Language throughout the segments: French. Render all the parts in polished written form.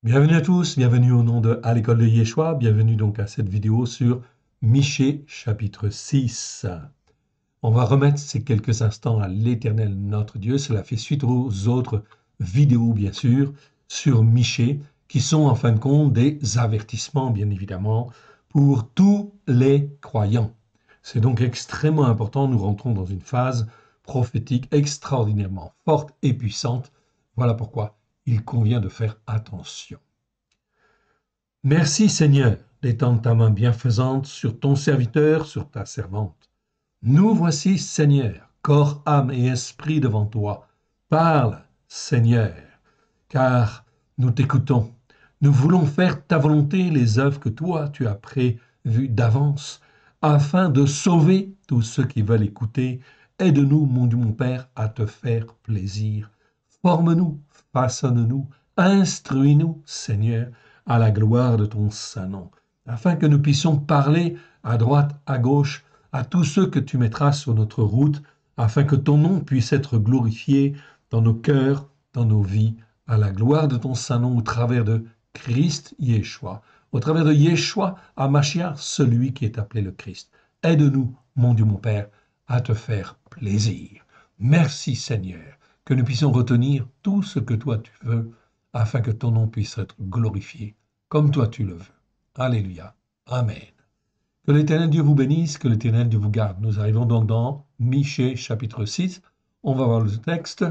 Bienvenue à tous, bienvenue au nom de à l'école de Yeshua, bienvenue donc à cette vidéo sur Michée chapitre 6. On va remettre ces quelques instants à l'Éternel notre Dieu, cela fait suite aux autres vidéos bien sûr sur Michée qui sont en fin de compte des avertissements bien évidemment pour tous les croyants. C'est donc extrêmement important, nous rentrons dans une phase prophétique extraordinairement forte et puissante. Voilà pourquoi il convient de faire attention. Merci Seigneur d'étendre ta main bienfaisante sur ton serviteur, sur ta servante. Nous voici Seigneur, corps, âme et esprit devant toi. Parle Seigneur, car nous t'écoutons. Nous voulons faire ta volonté, les œuvres que toi tu as prévues d'avance, afin de sauver tous ceux qui veulent écouter. Aide-nous, mon Dieu, mon Père, à te faire plaisir. Forme-nous, façonne-nous, instruis-nous, Seigneur, à la gloire de ton saint nom, afin que nous puissions parler à droite, à gauche, à tous ceux que tu mettras sur notre route, afin que ton nom puisse être glorifié dans nos cœurs, dans nos vies, à la gloire de ton saint nom, au travers de Christ Yeshua, au travers de Yeshua Hamashiach, celui qui est appelé le Christ. Aide-nous, mon Dieu, mon Père, à te faire plaisir. Merci Seigneur, que nous puissions retenir tout ce que toi tu veux, afin que ton nom puisse être glorifié, comme toi tu le veux. Alléluia. Amen. Que l'Éternel Dieu vous bénisse, que l'Éternel Dieu vous garde. Nous arrivons donc dans Michée chapitre 6. On va voir le texte.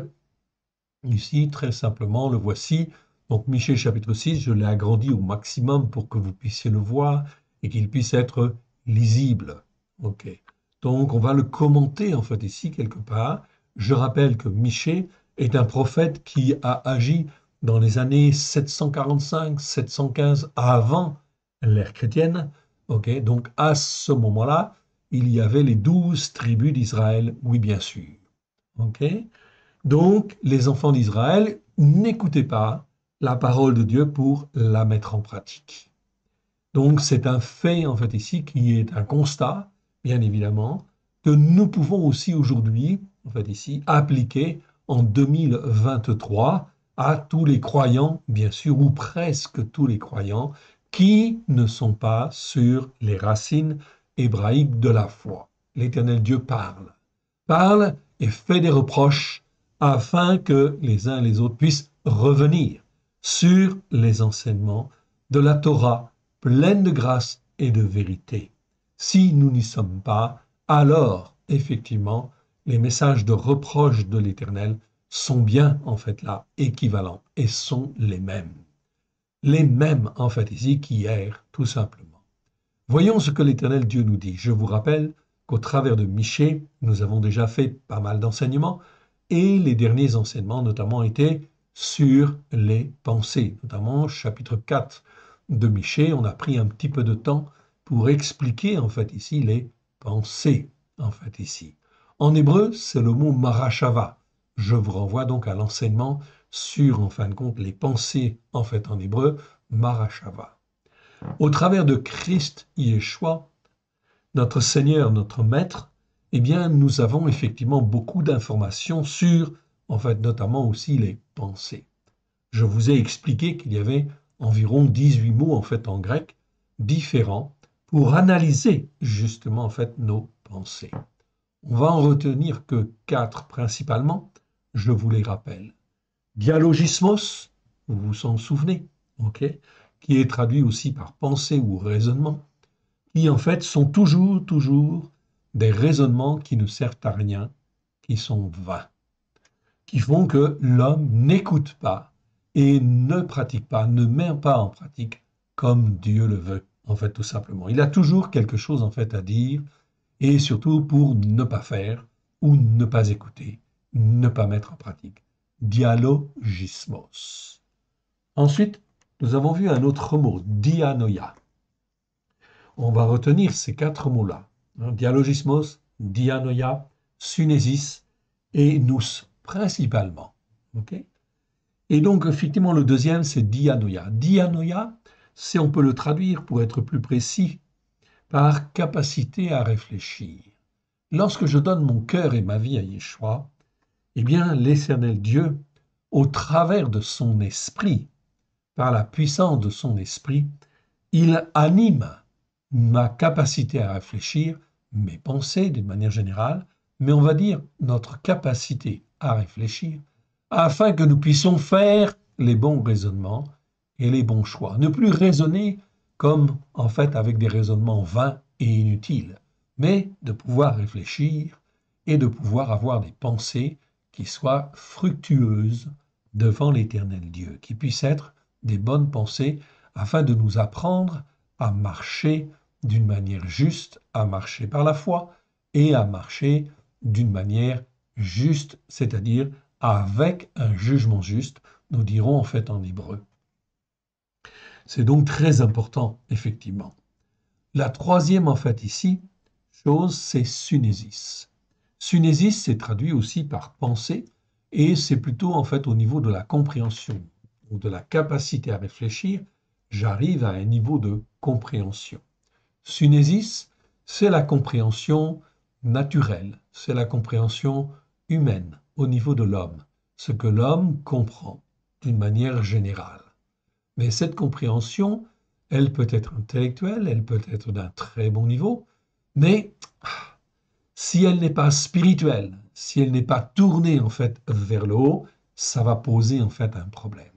Ici, très simplement, le voici. Donc Michée chapitre 6, je l'ai agrandi au maximum pour que vous puissiez le voir et qu'il puisse être lisible. OK. Donc on va le commenter en fait ici quelque part. Je rappelle que Michée est un prophète qui a agi dans les années 745-715 avant l'ère chrétienne. Okay, donc à ce moment-là, il y avait les 12 tribus d'Israël, oui bien sûr. Okay, donc les enfants d'Israël n'écoutaient pas la parole de Dieu pour la mettre en pratique. Donc c'est un fait en fait ici qui est un constat, bien évidemment, que nous pouvons aussi aujourd'hui, en fait ici, appliquer en 2023 à tous les croyants, bien sûr, ou presque tous les croyants, qui ne sont pas sur les racines hébraïques de la foi. L'Éternel Dieu parle et fait des reproches afin que les uns et les autres puissent revenir sur les enseignements de la Torah, pleine de grâce et de vérité. Si nous n'y sommes pas, alors, effectivement, les messages de reproche de l'Éternel sont bien, en fait, là, équivalents et sont les mêmes. Les mêmes, en fait, ici, qu'hier, tout simplement. Voyons ce que l'Éternel Dieu nous dit. Je vous rappelle qu'au travers de Michée, nous avons déjà fait pas mal d'enseignements et les derniers enseignements, notamment, étaient sur les pensées, notamment chapitre 4 de Michée. On a pris un petit peu de temps pour expliquer, en fait, ici, les pensées, en fait, ici. En hébreu, c'est le mot marachava. Je vous renvoie donc à l'enseignement sur, en fin de compte, les pensées, en fait, en hébreu, marachava. Au travers de Christ Yeshua, notre Seigneur, notre Maître, eh bien, nous avons effectivement beaucoup d'informations sur, en fait, notamment aussi les pensées. Je vous ai expliqué qu'il y avait environ 18 mots, en fait, en grec, différents, pour analyser, justement, en fait, nos pensées. On va en retenir que 4 principalement, je vous les rappelle. Dialogismos, vous vous en souvenez, ok, qui est traduit aussi par pensée ou raisonnement, qui en fait sont toujours des raisonnements qui ne servent à rien, qui sont vains, qui font que l'homme n'écoute pas et ne pratique pas, ne met pas en pratique comme Dieu le veut, en fait, tout simplement. Il a toujours quelque chose, en fait, à dire, et surtout pour ne pas faire ou ne pas écouter, ne pas mettre en pratique. Dialogismos. Ensuite, nous avons vu un autre mot, dianoia. On va retenir ces 4 mots-là. Dialogismos, dianoia, sunesis et nous, principalement. Okay, et donc, effectivement, le deuxième, c'est dianoia. Dianoia, c'est, on peut le traduire, pour être plus précis, par capacité à réfléchir. Lorsque je donne mon cœur et ma vie à Yeshua, eh bien, l'Éternel Dieu, au travers de son esprit, par la puissance de son esprit, il anime ma capacité à réfléchir, mes pensées d'une manière générale, mais on va dire notre capacité à réfléchir, afin que nous puissions faire les bons raisonnements et les bons choix. Ne plus raisonner comme en fait avec des raisonnements vains et inutiles, mais de pouvoir réfléchir et de pouvoir avoir des pensées qui soient fructueuses devant l'Éternel Dieu, qui puissent être des bonnes pensées afin de nous apprendre à marcher d'une manière juste, à marcher par la foi et à marcher d'une manière juste, c'est-à-dire avec un jugement juste, nous dirons en fait en hébreu. C'est donc très important, effectivement. La troisième, en fait, ici, chose, c'est sunésis. Sunésis, c'est traduit aussi par pensée, et c'est plutôt, en fait, au niveau de la compréhension, ou de la capacité à réfléchir, j'arrive à un niveau de compréhension. Sunésis, c'est la compréhension naturelle, c'est la compréhension humaine, au niveau de l'homme, ce que l'homme comprend d'une manière générale. Mais cette compréhension, elle peut être intellectuelle, elle peut être d'un très bon niveau, mais si elle n'est pas spirituelle, si elle n'est pas tournée en fait vers le haut, ça va poser en fait un problème.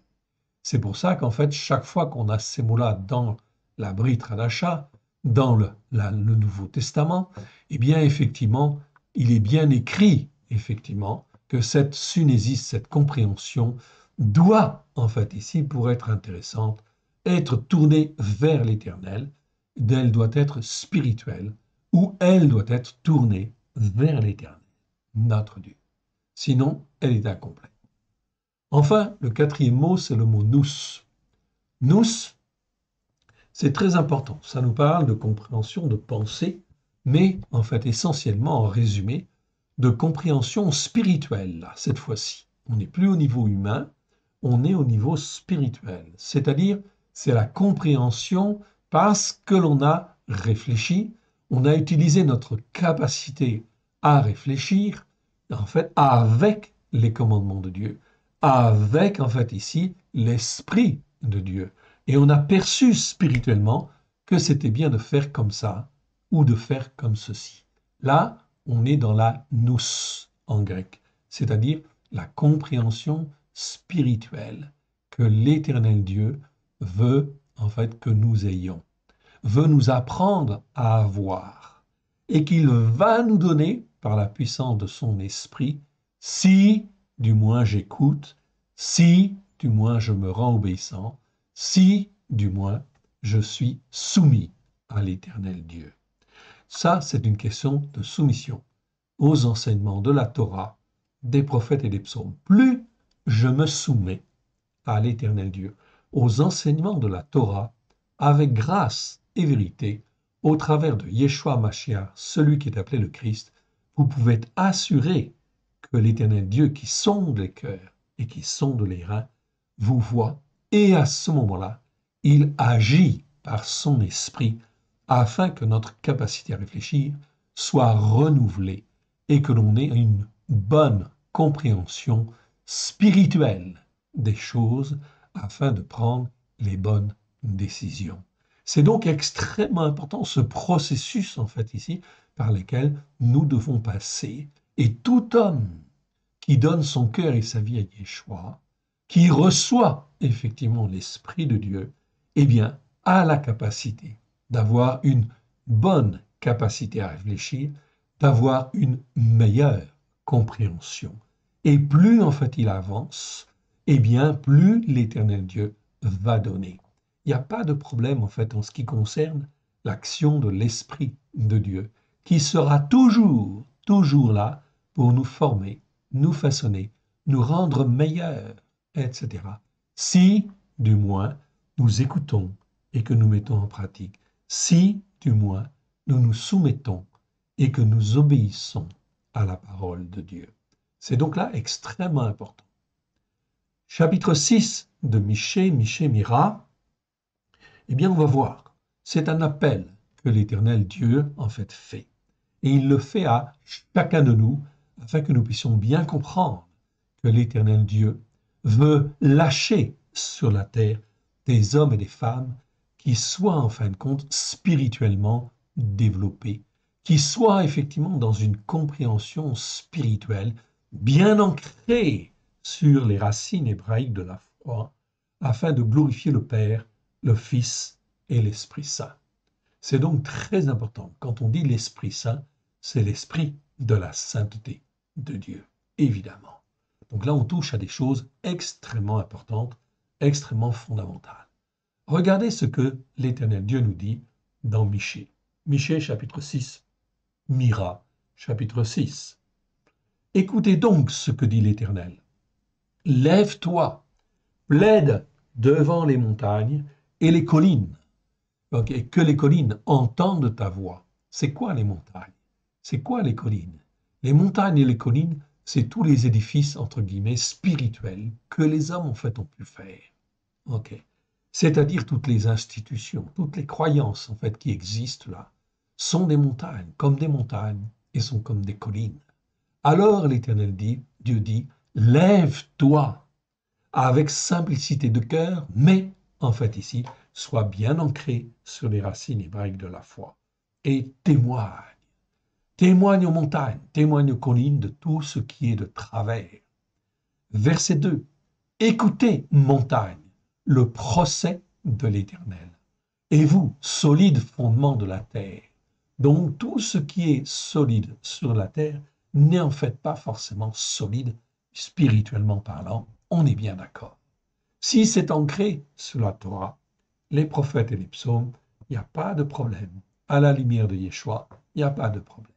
C'est pour ça qu'en fait, chaque fois qu'on a ces mots-là dans la Brit Hadasha, dans le Nouveau Testament, eh bien effectivement, il est bien écrit, effectivement, que cette sunésis, cette compréhension, doit, en fait, ici, pour être intéressante, être tournée vers l'Éternel, elle doit être spirituelle, ou elle doit être tournée vers l'Éternel, notre Dieu. Sinon, elle est incomplète. Enfin, le quatrième mot, c'est le mot nous. Nous, c'est très important. Ça nous parle de compréhension, de pensée, mais en fait, essentiellement, en résumé, de compréhension spirituelle, là, cette fois-ci. On n'est plus au niveau humain, on est au niveau spirituel. C'est-à-dire, c'est la compréhension parce que l'on a réfléchi, on a utilisé notre capacité à réfléchir, en fait, avec les commandements de Dieu, avec, en fait, ici, l'Esprit de Dieu. Et on a perçu spirituellement que c'était bien de faire comme ça ou de faire comme ceci. Là, on est dans la nous en grec, c'est-à-dire la compréhension spirituelle que l'Éternel Dieu veut en fait que nous ayons, veut nous apprendre à avoir et qu'il va nous donner par la puissance de son esprit si du moins j'écoute, si du moins je me rends obéissant, si du moins je suis soumis à l'Éternel Dieu. Ça, c'est une question de soumission aux enseignements de la Torah, des prophètes et des psaumes. Plus je me soumets à l'Éternel Dieu, aux enseignements de la Torah, avec grâce et vérité, au travers de Yeshua Mashiach, celui qui est appelé le Christ, vous pouvez être assuré que l'Éternel Dieu qui sonde les cœurs et qui sonde les reins vous voit, et à ce moment-là, il agit par son esprit afin que notre capacité à réfléchir soit renouvelée et que l'on ait une bonne compréhension spirituelle des choses afin de prendre les bonnes décisions. C'est donc extrêmement important ce processus en fait ici par lequel nous devons passer, et tout homme qui donne son cœur et sa vie à Yeshua, qui reçoit effectivement l'Esprit de Dieu, eh bien, a la capacité d'avoir une bonne capacité à réfléchir, d'avoir une meilleure compréhension. Et plus en fait il avance, eh bien, plus l'Éternel Dieu va donner. Il n'y a pas de problème en fait en ce qui concerne l'action de l'Esprit de Dieu, qui sera toujours, toujours là pour nous former, nous façonner, nous rendre meilleurs, etc. Si, du moins, nous écoutons et que nous mettons en pratique, si, du moins, nous nous soumettons et que nous obéissons à la parole de Dieu. C'est donc là extrêmement important. Chapitre 6 de Michée, Mira, eh bien, on va voir. C'est un appel que l'Éternel Dieu, en fait. Et il le fait à chacun de nous, afin que nous puissions bien comprendre que l'Éternel Dieu veut lâcher sur la terre des hommes et des femmes qui soient en fin de compte spirituellement développés, qui soient effectivement dans une compréhension spirituelle bien ancrée sur les racines hébraïques de la foi, afin de glorifier le Père, le Fils et l'Esprit Saint. C'est donc très important. Quand on dit l'Esprit Saint, c'est l'Esprit de la sainteté de Dieu, évidemment. Donc là, on touche à des choses extrêmement importantes, extrêmement fondamentales. Regardez ce que l'Éternel Dieu nous dit dans Michée. Michée chapitre 6, Mira chapitre 6. Écoutez donc ce que dit l'Éternel. Lève-toi, plaide devant les montagnes et les collines. Okay, que les collines entendent ta voix. C'est quoi les montagnes? C'est quoi les collines? Les montagnes et les collines, c'est tous les édifices, entre guillemets, spirituels que les hommes, en fait, ont pu faire. Okay. C'est-à-dire toutes les institutions, toutes les croyances, en fait, qui existent là, sont des montagnes et sont comme des collines. Alors l'Éternel dit, Dieu dit, lève-toi avec simplicité de cœur, mais en fait ici, sois bien ancré sur les racines hébraïques de la foi et témoigne. Témoigne aux montagnes, témoigne aux collines de tout ce qui est de travers. Verset 2. Écoutez, montagne, le procès de l'Éternel. Et vous, solide fondement de la terre. Donc tout ce qui est solide sur la terre n'est en fait pas forcément solide spirituellement parlant, on est bien d'accord. Si c'est ancré sur la Torah, les prophètes et les psaumes, il n'y a pas de problème. À la lumière de Yeshua, il n'y a pas de problème.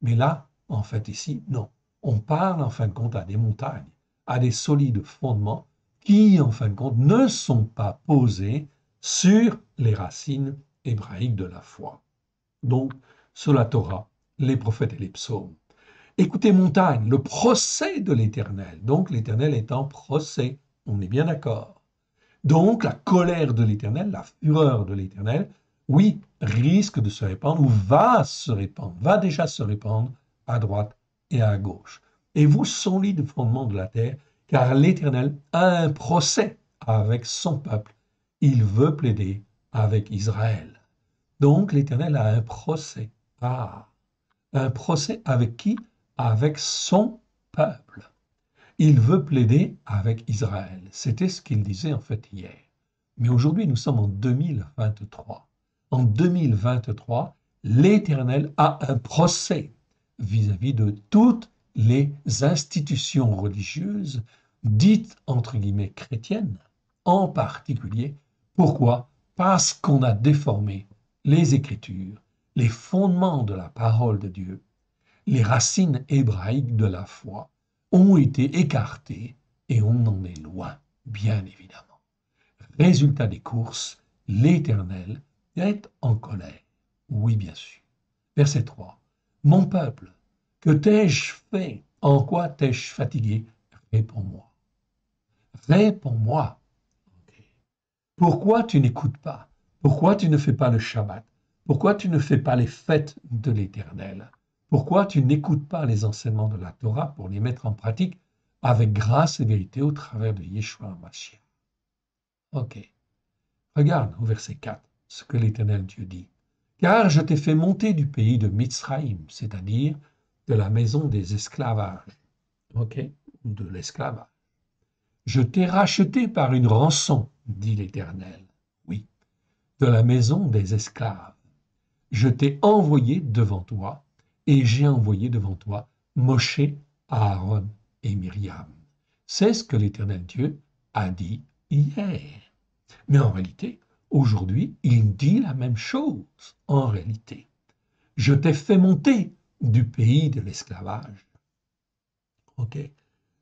Mais là, en fait, ici, non. On parle, en fin de compte, à des montagnes, à des solides fondements qui, en fin de compte, ne sont pas posés sur les racines hébraïques de la foi. Donc, sur la Torah, les prophètes et les psaumes. Écoutez, montagne, le procès de l'Éternel. Donc, l'Éternel est en procès. On est bien d'accord. Donc, la colère de l'Éternel, la fureur de l'Éternel, oui, risque de se répandre ou va se répandre, va déjà se répandre à droite et à gauche. Et vous, solides fondements de la terre, car l'Éternel a un procès avec son peuple. Il veut plaider avec Israël. Donc, l'Éternel a un procès. Ah, un procès avec qui? Avec son peuple. Il veut plaider avec Israël. C'était ce qu'il disait en fait hier. Mais aujourd'hui, nous sommes en 2023. En 2023, l'Éternel a un procès vis-à-vis de toutes les institutions religieuses dites entre guillemets chrétiennes, en particulier. Pourquoi? Parce qu'on a déformé les Écritures, les fondements de la parole de Dieu, les racines hébraïques de la foi ont été écartées et on en est loin, bien évidemment. Résultat des courses, l'Éternel est en colère. Oui, bien sûr. Verset 3. Mon peuple, que t'ai-je fait? En quoi t'ai-je fatigué? Réponds-moi. Réponds-moi. Okay. Pourquoi tu n'écoutes pas? Pourquoi tu ne fais pas le Shabbat? Pourquoi tu ne fais pas les fêtes de l'Éternel? Pourquoi tu n'écoutes pas les enseignements de la Torah pour les mettre en pratique avec grâce et vérité au travers de Yeshua Mashiach? Ok. Regarde au verset 4 ce que l'Éternel Dieu dit. Car je t'ai fait monter du pays de Mitzraïm, c'est-à-dire de la maison des esclavages. Ok. De l'esclavage. Je t'ai racheté par une rançon, dit l'Éternel. Oui. De la maison des esclaves. Je t'ai envoyé devant toi, et j'ai envoyé devant toi Moshe, Aaron et Myriam. C'est ce que l'Éternel Dieu a dit hier. Mais en réalité, aujourd'hui, il dit la même chose. En réalité, je t'ai fait monter du pays de l'esclavage, ok,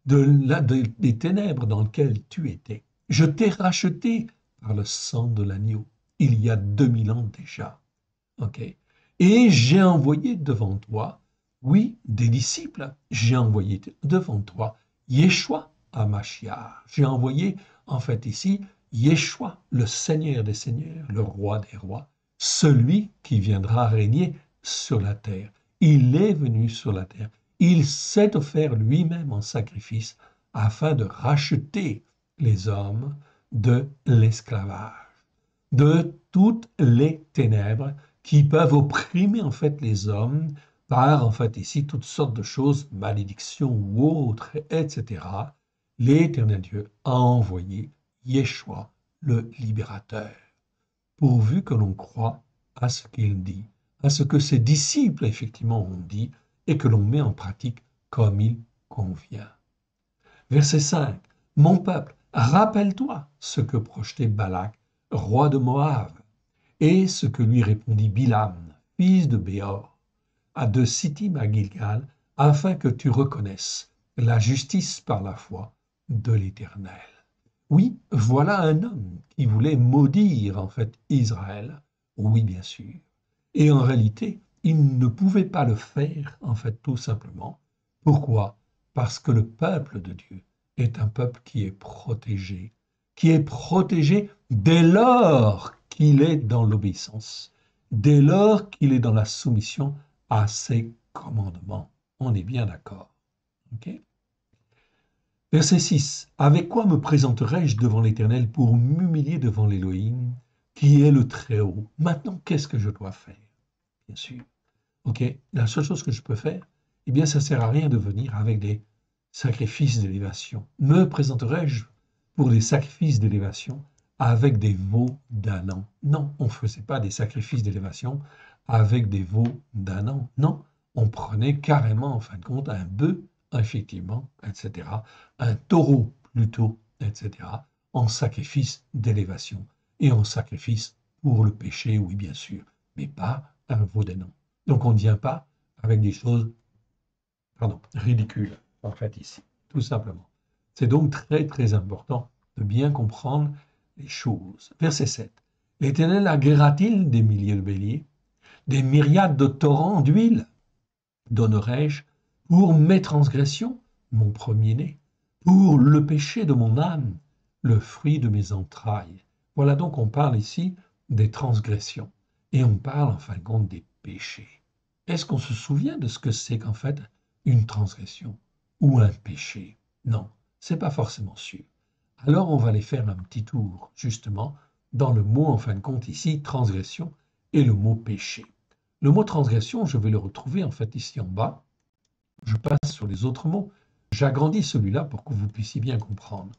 des ténèbres dans lesquelles tu étais. Je t'ai racheté par le sang de l'agneau, il y a 2000 ans déjà. Okay. Et j'ai envoyé devant toi, oui, des disciples, j'ai envoyé devant toi Yeshua HaMashiach. J'ai envoyé, en fait, ici, Yeshua, le Seigneur des Seigneurs, le Roi des Rois, celui qui viendra régner sur la terre. Il est venu sur la terre. Il s'est offert lui-même en sacrifice afin de racheter les hommes de l'esclavage, de toutes les ténèbres qui peuvent opprimer en fait les hommes par en fait ici toutes sortes de choses, malédictions ou autres, etc. L'Éternel Dieu a envoyé Yeshua, le libérateur, pourvu que l'on croit à ce qu'il dit, à ce que ses disciples effectivement ont dit et que l'on met en pratique comme il convient. Verset 5. Mon peuple, rappelle-toi ce que projetait Balak, roi de Moab, et ce que lui répondit Bilam, fils de Béor, de Sittim à Gilgal, afin que tu reconnaisses la justice par la foi de l'Éternel. Oui, voilà un homme qui voulait maudire en fait Israël. Oui, bien sûr. Et en réalité, il ne pouvait pas le faire, en fait, tout simplement. Pourquoi? Parce que le peuple de Dieu est un peuple qui est protégé dès lors qu'il est dans l'obéissance, dès lors qu'il est dans la soumission à ses commandements. On est bien d'accord. Okay? Verset 6. Avec quoi me présenterai-je devant l'Éternel pour m'humilier devant l'Élohim, qui est le Très-Haut? Maintenant, qu'est-ce que je dois faire? Bien sûr. Ok, la seule chose que je peux faire, eh bien, ça ne sert à rien de venir avec des sacrifices d'élévation. Me présenterai-je pour des sacrifices d'élévation avec des veaux d'un an? Non, on ne faisait pas des sacrifices d'élévation avec des veaux d'un an. Non, on prenait carrément, en fin de compte, un bœuf, effectivement, etc., un taureau plutôt, etc., en sacrifice d'élévation et en sacrifice pour le péché, oui, bien sûr, mais pas un veau d'un an. Donc on ne vient pas avec des choses, ridicules, en fait, ici, tout simplement. C'est donc très, très important de bien comprendre les choses. Verset 7. L'Éternel agréera-t-il des milliers de béliers, des myriades de torrents d'huile? Donnerai-je pour mes transgressions, mon premier-né, pour le péché de mon âme, le fruit de mes entrailles? Voilà donc, on parle ici des transgressions et on parle en fin de compte des péchés. Est-ce qu'on se souvient de ce que c'est qu'en fait une transgression ou un péché? Non, c'est pas forcément sûr. Alors on va aller faire un petit tour justement dans le mot en fin de compte ici transgression et le mot péché. Le mot transgression, je vais le retrouver en fait ici en bas. Je passe sur les autres mots. J'agrandis celui-là pour que vous puissiez bien comprendre.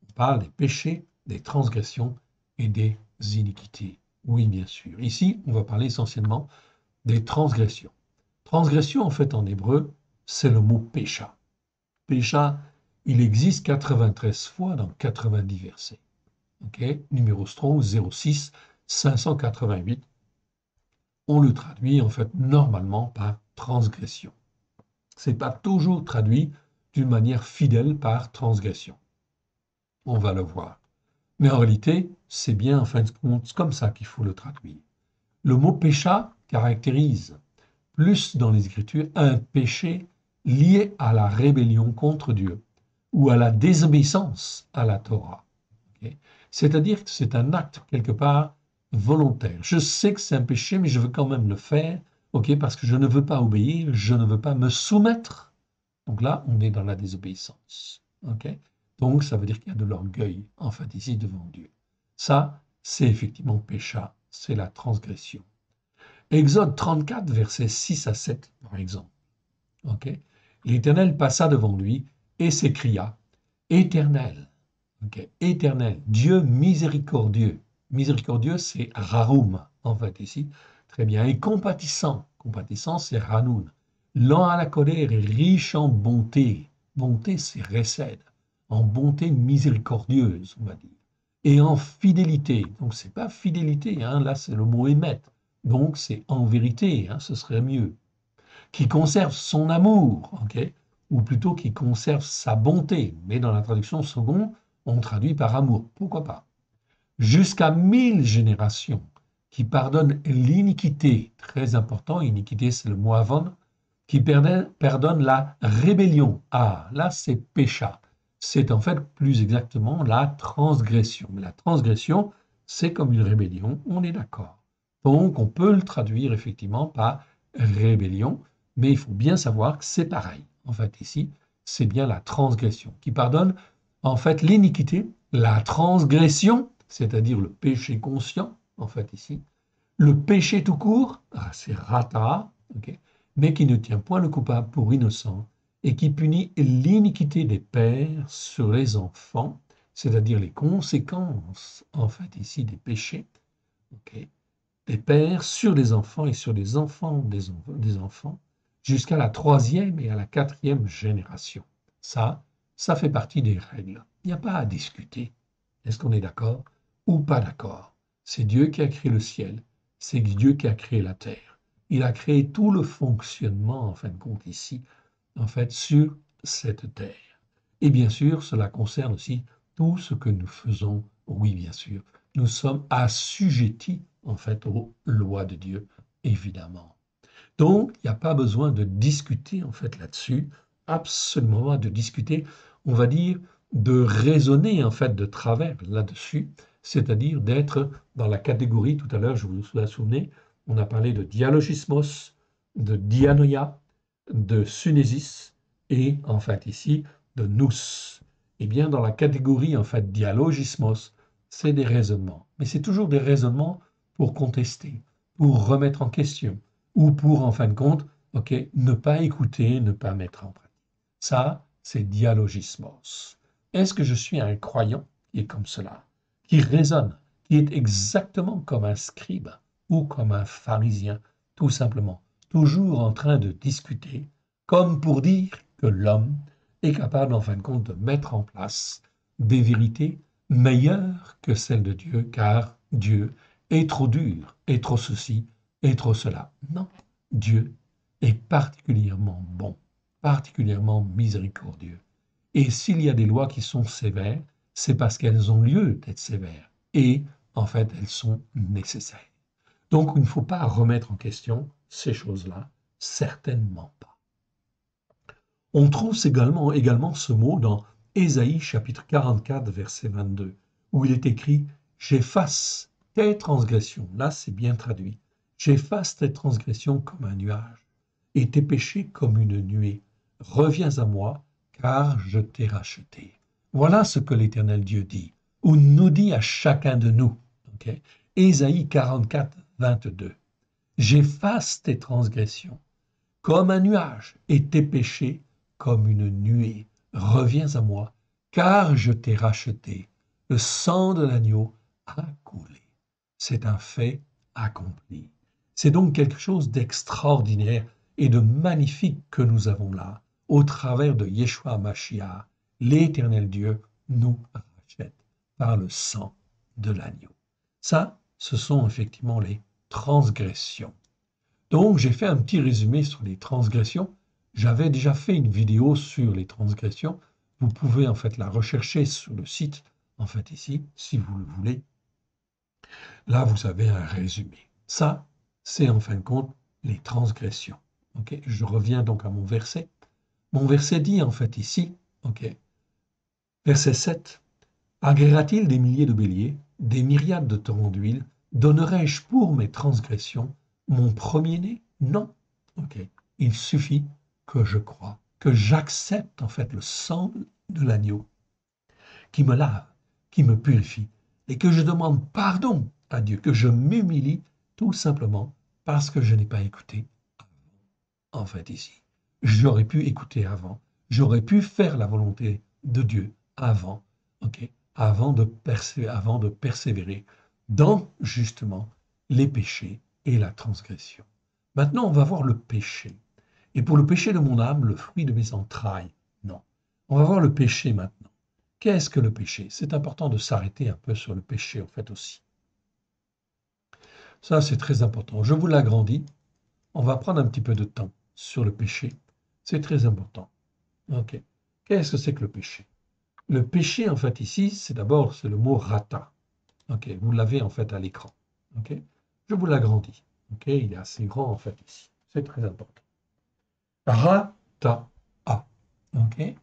On parle des péchés, des transgressions et des iniquités. Oui, bien sûr. Ici, on va parler essentiellement des transgressions. Transgression, en fait, en hébreu, c'est le mot pécha. Pécha, il existe 93 fois dans 90 versets. Okay? Numéro Strong 06 588. On le traduit en fait normalement par transgression. Ce n'est pas toujours traduit d'une manière fidèle par transgression. On va le voir. Mais en réalité, c'est bien en fin de compte comme ça qu'il faut le traduire. Le mot pécha caractérise plus dans les Écritures un péché lié à la rébellion contre Dieu ou à la désobéissance à la Torah. Okay? C'est-à-dire que c'est un acte quelque part volontaire. Je sais que c'est un péché, mais je veux quand même le faire, okay, parce que je ne veux pas obéir, je ne veux pas me soumettre. Donc là, on est dans la désobéissance. Okay? Donc ça veut dire qu'il y a de l'orgueil, en fait, ici devant Dieu. Ça, c'est effectivement pécha, c'est la transgression. Exode 34, versets 6 à 7, par exemple. Okay? L'Éternel passa devant lui et s'écria, Éternel, okay, Éternel, Dieu miséricordieux. Miséricordieux, c'est Raroum, en fait, ici. Très bien. Et compatissant. Compatissant, c'est Hanoun. Lent à la colère et riche en bonté. Bonté, c'est Resed. En bonté miséricordieuse, on va dire. Et en fidélité. Donc, c'est pas fidélité, hein, là, c'est le mot émettre. Donc, c'est en vérité, hein, ce serait mieux. Qui conserve son amour, okay, ou plutôt qui conserve sa bonté. Mais dans la traduction seconde, on traduit par amour. Pourquoi pas? Jusqu'à 1000 générations, qui pardonne l'iniquité, très important, iniquité c'est le mot avon, qui pardonne la rébellion. Ah, là c'est pécha. C'est en fait plus exactement la transgression. Mais la transgression, c'est comme une rébellion, on est d'accord. Donc on peut le traduire effectivement par rébellion, mais il faut bien savoir que c'est pareil. En fait ici, c'est bien la transgression qui pardonne en fait l'iniquité la transgression, c'est-à-dire le péché conscient, en fait ici, le péché tout court, c'est rata, ok, mais qui ne tient point le coupable pour innocent et qui punit l'iniquité des pères sur les enfants, c'est-à-dire les conséquences, en fait ici, des péchés, ok, des pères sur les enfants et sur les enfants des enfants, jusqu'à la troisième et à la quatrième génération. Ça fait partie des règles. Il n'y a pas à discuter. Est-ce qu'on est d'accord ou pas d'accord? C'est Dieu qui a créé le ciel, c'est Dieu qui a créé la terre. Il a créé tout le fonctionnement, en fin de compte, ici, en fait, sur cette terre. Et bien sûr, cela concerne aussi tout ce que nous faisons. Oui, bien sûr, nous sommes assujettis, en fait, aux lois de Dieu, évidemment. Donc, il n'y a pas besoin de discuter, en fait, là-dessus, absolument pas de discuter, on va dire, de raisonner, en fait, de travers là-dessus, c'est-à-dire d'être dans la catégorie, tout à l'heure, je vous la souvenez, on a parlé de dialogismos, de dianoia, de sunésis, et, en fait, ici, de nous. Eh bien, dans la catégorie, en fait, dialogismos, c'est des raisonnements. Mais c'est toujours des raisonnements pour contester, pour remettre en question, ou pour, en fin de compte, ok, ne pas écouter, ne pas mettre en pratique. Ça, c'est dialogismos. Est-ce que je suis un croyant qui est comme cela, qui raisonne, qui est exactement comme un scribe ou comme un pharisien, tout simplement, toujours en train de discuter, comme pour dire que l'homme est capable, en fin de compte, de mettre en place des vérités meilleures que celles de Dieu, car Dieu est trop dur, est trop ceci, et trop cela. Non, Dieu est particulièrement bon, particulièrement miséricordieux. Et s'il y a des lois qui sont sévères, c'est parce qu'elles ont lieu d'être sévères. Et en fait, elles sont nécessaires. Donc, il ne faut pas remettre en question ces choses-là, certainement pas. On trouve également ce mot dans Ésaïe chapitre 44, verset 22, où il est écrit « J'efface tes transgressions ». Là, c'est bien traduit. « J'efface tes transgressions comme un nuage et tes péchés comme une nuée. Reviens à moi, car je t'ai racheté. » Voilà ce que l'Éternel Dieu dit, ou nous dit à chacun de nous. Okay? Ésaïe 44, 22. « J'efface tes transgressions comme un nuage, et tes péchés comme une nuée. Reviens à moi, car je t'ai racheté. Le sang de l'agneau a coulé. C'est un fait accompli. C'est donc quelque chose d'extraordinaire et de magnifique que nous avons là, au travers de Yeshua Mashiach, l'Éternel Dieu nous rachète par le sang de l'agneau. Ça, ce sont effectivement les transgressions. Donc, j'ai fait un petit résumé sur les transgressions. J'avais déjà fait une vidéo sur les transgressions. Vous pouvez en fait la rechercher sur le site, en fait ici, si vous le voulez. Là, vous avez un résumé. Ça, c'est en fin de compte les transgressions. Ok, je reviens donc à mon verset. Mon verset dit en fait ici, ok, verset 7, agrégera-t-il des milliers de béliers, des myriades de torrents d'huile? Donnerai-je pour mes transgressions mon premier-né? Non. Ok. Il suffit que je croie, que j'accepte en fait le sang de l'agneau qui me lave, qui me purifie, et que je demande pardon à Dieu, que je m'humilie tout simplement parce que je n'ai pas écouté en fait ici. J'aurais pu écouter avant, j'aurais pu faire la volonté de Dieu avant, ok, avant de persévérer dans justement les péchés et la transgression. Maintenant, on va voir le péché. Et pour le péché de mon âme, le fruit de mes entrailles, non. On va voir le péché maintenant. Qu'est-ce que le péché? C'est important de s'arrêter un peu sur le péché, en fait, aussi. Ça, c'est très important. Je vous l'agrandis. On va prendre un petit peu de temps sur le péché. C'est très important. OK. Qu'est-ce que c'est que le péché? Le péché, en fait, ici, c'est d'abord c'est le mot rata. OK. Vous l'avez, en fait, à l'écran. OK. Je vous l'agrandis. OK. Il est assez grand, en fait, ici. C'est très important. Rata. OK.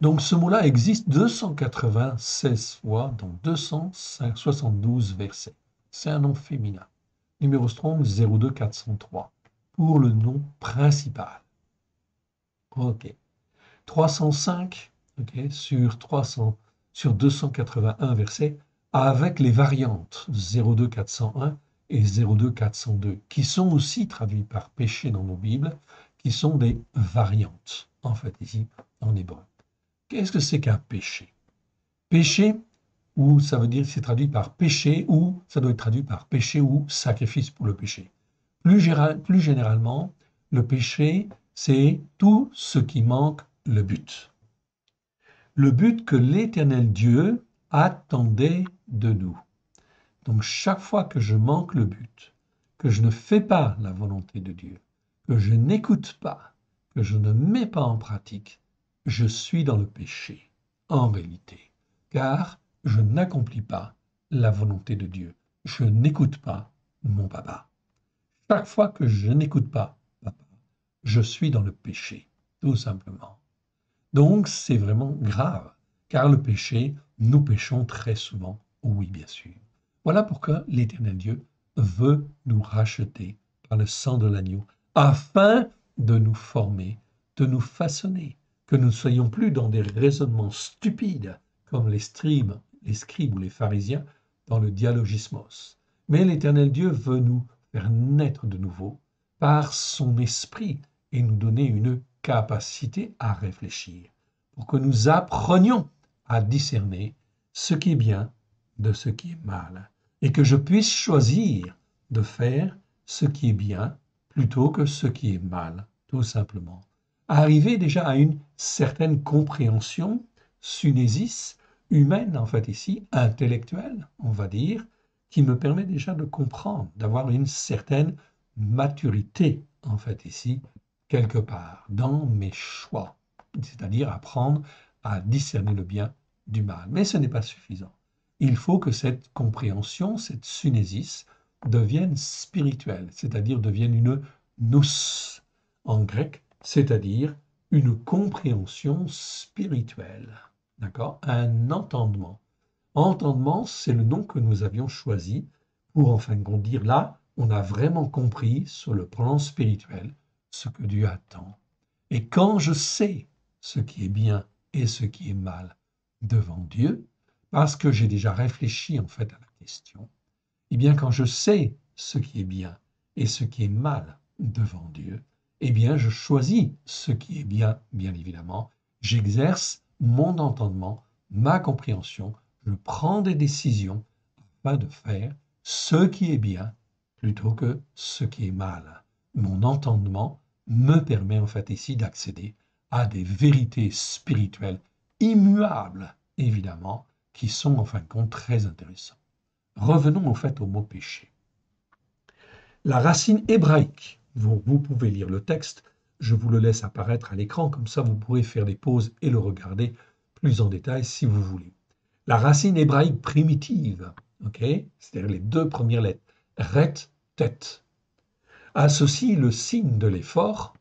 Donc, ce mot-là existe 296 fois dans 272 versets. C'est un nom féminin. Numéro Strong 02403 pour le nom principal. OK. 305 ok, sur 300, sur 281 versets avec les variantes 02401 et 02402, qui sont aussi traduits par péché dans nos Bibles, qui sont des variantes, en fait, ici, en hébreu. Qu'est-ce que c'est qu'un péché? Péché, ou ça veut dire c'est traduit par péché, ou ça doit être traduit par péché ou sacrifice pour le péché. Plus généralement, le péché, c'est tout ce qui manque le but. Le but que l'Éternel Dieu attendait de nous. Donc chaque fois que je manque le but, que je ne fais pas la volonté de Dieu, que je n'écoute pas, que je ne mets pas en pratique, je suis dans le péché, en réalité, car je n'accomplis pas la volonté de Dieu. Je n'écoute pas mon papa. Chaque fois que je n'écoute pas papa, je suis dans le péché, tout simplement. Donc c'est vraiment grave, car le péché, nous péchons très souvent, oui bien sûr. Voilà pourquoi l'Éternel Dieu veut nous racheter par le sang de l'agneau, afin de nous former, de nous façonner, que nous ne soyons plus dans des raisonnements stupides, comme les scribes ou les pharisiens dans le dialogismos. Mais l'Éternel Dieu veut nous faire naître de nouveau par son esprit et nous donner une capacité à réfléchir, pour que nous apprenions à discerner ce qui est bien de ce qui est mal, et que je puisse choisir de faire ce qui est bien plutôt que ce qui est mal, tout simplement. Arriver déjà à une certaine compréhension, sunésis, humaine en fait ici, intellectuelle, on va dire, qui me permet déjà de comprendre, d'avoir une certaine maturité en fait ici, quelque part, dans mes choix, c'est-à-dire apprendre à discerner le bien du mal. Mais ce n'est pas suffisant. Il faut que cette compréhension, cette sunésis, devienne spirituelle, c'est-à-dire devienne une nous en grec, c'est-à-dire une compréhension spirituelle. D'accord? Un entendement. Entendement, c'est le nom que nous avions choisi pour, en fin de compte, dire là, on a vraiment compris sur le plan spirituel ce que Dieu attend. Et quand je sais ce qui est bien et ce qui est mal devant Dieu, parce que j'ai déjà réfléchi en fait à la question, eh bien quand je sais ce qui est bien et ce qui est mal devant Dieu, eh bien je choisis ce qui est bien, bien évidemment, j'exerce mon entendement, ma compréhension, je prends des décisions afin de faire ce qui est bien plutôt que ce qui est mal. Mon entendement me permet en fait ici d'accéder à des vérités spirituelles immuables, évidemment, qui sont en fin de compte très intéressantes. Revenons au fait au mot péché. La racine hébraïque, vous pouvez lire le texte, je vous le laisse apparaître à l'écran, comme ça vous pourrez faire des pauses et le regarder plus en détail si vous voulez. La racine hébraïque primitive, c'est-à-dire les deux premières lettres, ret, tet, associe le signe de l'effort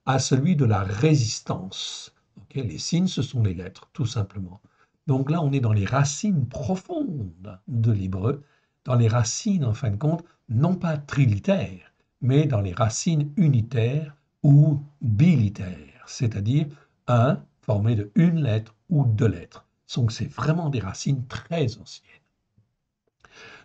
à celui de la résistance. Les signes, ce sont les lettres, tout simplement. Donc là, on est dans les racines profondes de l'hébreu, dans les racines, en fin de compte, non pas trilitaires, mais dans les racines unitaires ou bilitaires, c'est-à-dire un formé de une lettre ou deux lettres. Donc c'est vraiment des racines très anciennes.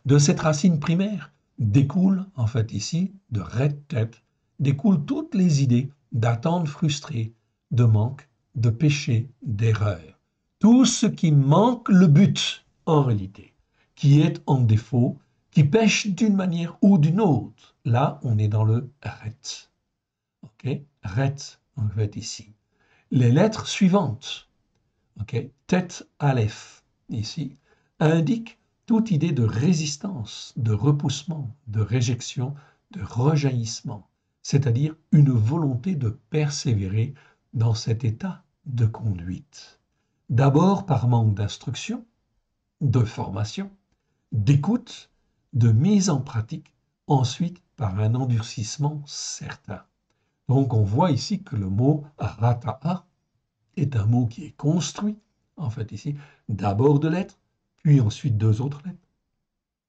De cette racine primaire découle, en fait ici, de red-tête, découlent toutes les idées d'attente frustrée, de manque, de péché, d'erreur. Tout ce qui manque le but, en réalité, qui est en défaut, qui pêche d'une manière ou d'une autre. Là, on est dans le ret. Ret, en fait, ici. Les lettres suivantes, tête aleph, ici, indiquent toute idée de résistance, de repoussement, de réjection, de rejaillissement, c'est-à-dire une volonté de persévérer dans cet état de conduite. D'abord par manque d'instruction, de formation, d'écoute, de mise en pratique, ensuite par un endurcissement certain. Donc on voit ici que le mot rata'a est un mot qui est construit, en fait ici, d'abord de lettres, puis ensuite deux autres lettres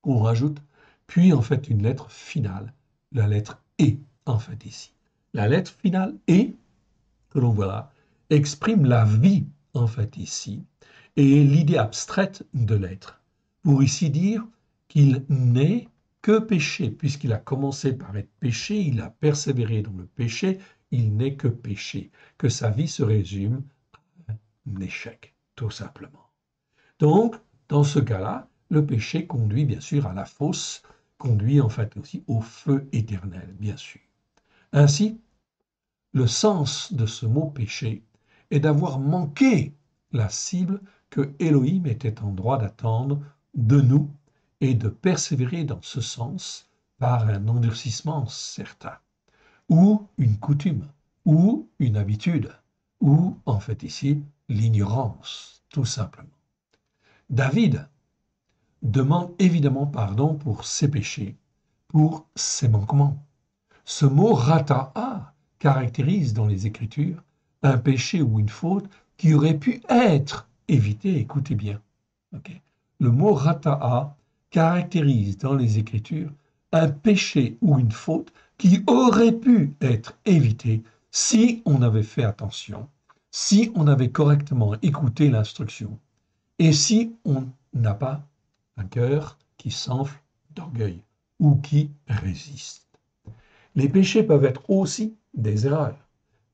qu'on rajoute, puis en fait une lettre finale, la lettre E, en fait ici. La lettre finale E, que l'on voit là, exprime la vie, en fait ici, et l'idée abstraite de l'être, pour ici dire qu'il n'est que péché, puisqu'il a commencé par être péché, il a persévéré dans le péché, il n'est que péché, que sa vie se résume à un échec, tout simplement. Donc, dans ce cas-là, le péché conduit bien sûr à la fosse, conduit en fait aussi au feu éternel, bien sûr. Ainsi, le sens de ce mot péché est d'avoir manqué la cible que Elohim était en droit d'attendre de nous et de persévérer dans ce sens par un endurcissement certain, ou une coutume, ou une habitude, ou en fait ici l'ignorance, tout simplement. David demande évidemment pardon pour ses péchés, pour ses manquements. Ce mot rata'a caractérise dans les Écritures un péché ou une faute qui aurait pu être évité. Écoutez bien. Okay. Le mot rata'a caractérise dans les Écritures un péché ou une faute qui aurait pu être évité si on avait fait attention, si on avait correctement écouté l'instruction et si on n'a pas un cœur qui s'enfle d'orgueil ou qui résiste. Les péchés peuvent être aussi des erreurs,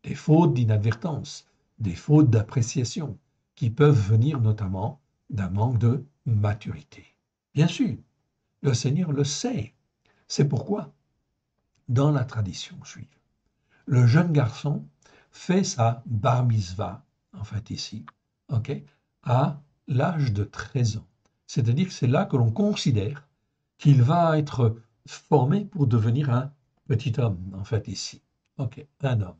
des fautes d'inadvertance, des fautes d'appréciation, qui peuvent venir notamment d'un manque de maturité. Bien sûr, le Seigneur le sait. C'est pourquoi, dans la tradition juive, le jeune garçon fait sa bar mitzvah, en fait ici, okay, à l'âge de 13 ans. C'est-à-dire que c'est là que l'on considère qu'il va être formé pour devenir un petit homme, en fait, ici. Ok, un homme.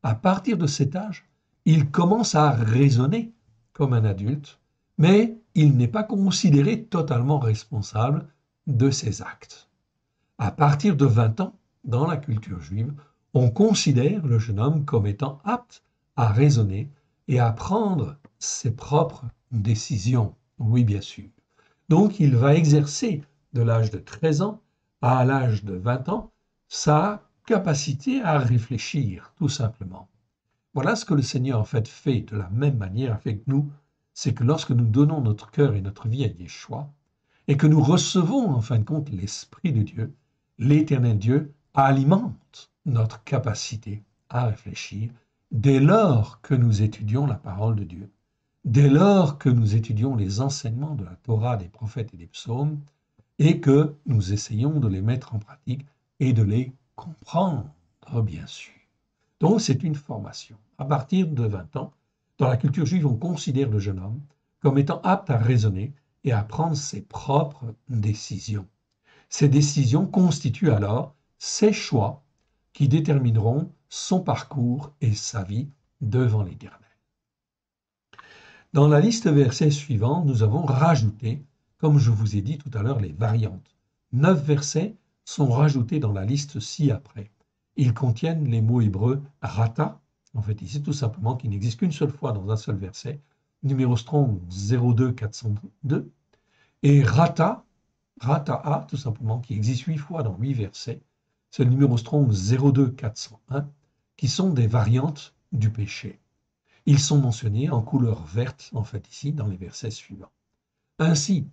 À partir de cet âge, il commence à raisonner comme un adulte, mais il n'est pas considéré totalement responsable de ses actes. À partir de 20 ans, dans la culture juive, on considère le jeune homme comme étant apte à raisonner et à prendre ses propres décisions. Oui, bien sûr. Donc, il va exercer de l'âge de 13 ans à l'âge de 20 ans sa capacité à réfléchir, tout simplement. Voilà ce que le Seigneur en fait de la même manière avec nous, c'est que lorsque nous donnons notre cœur et notre vie à Yeshua, et que nous recevons en fin de compte l'Esprit de Dieu, l'Éternel Dieu alimente notre capacité à réfléchir dès lors que nous étudions la parole de Dieu, dès lors que nous étudions les enseignements de la Torah, des prophètes et des psaumes, et que nous essayons de les mettre en pratique et de les comprendre, bien sûr. Donc c'est une formation. À partir de 20 ans, dans la culture juive, on considère le jeune homme comme étant apte à raisonner et à prendre ses propres décisions. Ces décisions constituent alors ses choix qui détermineront son parcours et sa vie devant l'Éternel. Dans la liste versets suivants, nous avons rajouté, comme je vous ai dit tout à l'heure, les variantes. 9 versets sont rajoutés dans la liste ci-après. Ils contiennent les mots hébreux rata, en fait ici tout simplement, qui n'existe qu'une seule fois dans un seul verset, numéro Strong 02402, et rata'a, tout simplement, qui existe 8 fois dans 8 versets, c'est le numéro Strong 02401, qui sont des variantes du péché. Ils sont mentionnés en couleur verte, en fait ici, dans les versets suivants. Ainsi,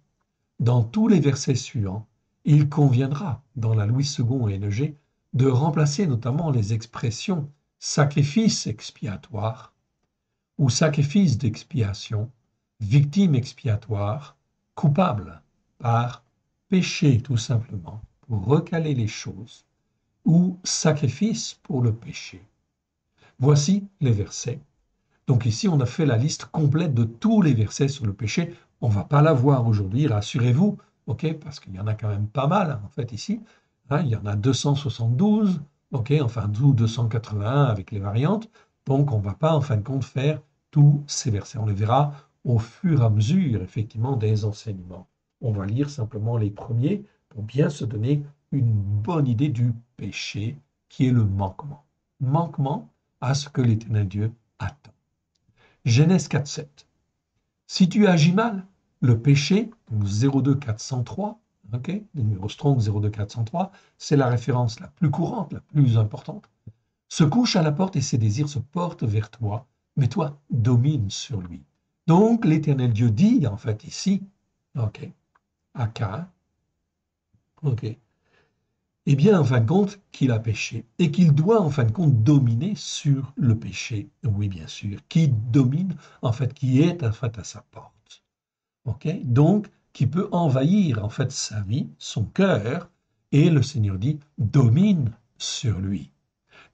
dans tous les versets suivants, il conviendra, dans la Louis II et NG, de remplacer notamment les expressions sacrifice expiatoire ou sacrifice d'expiation, victime expiatoire, coupable par péché tout simplement, pour recaler les choses, ou sacrifice pour le péché. Voici les versets. Donc ici, on a fait la liste complète de tous les versets sur le péché. On ne va pas la voir aujourd'hui, rassurez-vous, ok, parce qu'il y en a quand même pas mal, en fait, ici. Hein, il y en a 272, ok, enfin 281 avec les variantes. Donc, on ne va pas, en fin de compte, faire tous ces versets. On les verra au fur et à mesure, effectivement, des enseignements. On va lire simplement les premiers pour bien se donner une bonne idée du péché qui est le manquement. Manquement à ce que l'Éternel Dieu attend. Genèse 4.7. Si tu agis mal, le péché, donc 02403, okay, le numéro Strong 02403, c'est la référence la plus courante, la plus importante, se couche à la porte et ses désirs se portent vers toi, mais toi, domine sur lui. Donc l'Éternel Dieu dit en fait ici, ok, à Caïn, ok, eh bien en fin de compte qu'il a péché et qu'il doit en fin de compte dominer sur le péché, oui bien sûr, qui domine en fait, qui est en fait à sa porte, ok, donc qui peut envahir en fait sa vie, son cœur, et le Seigneur dit domine sur lui.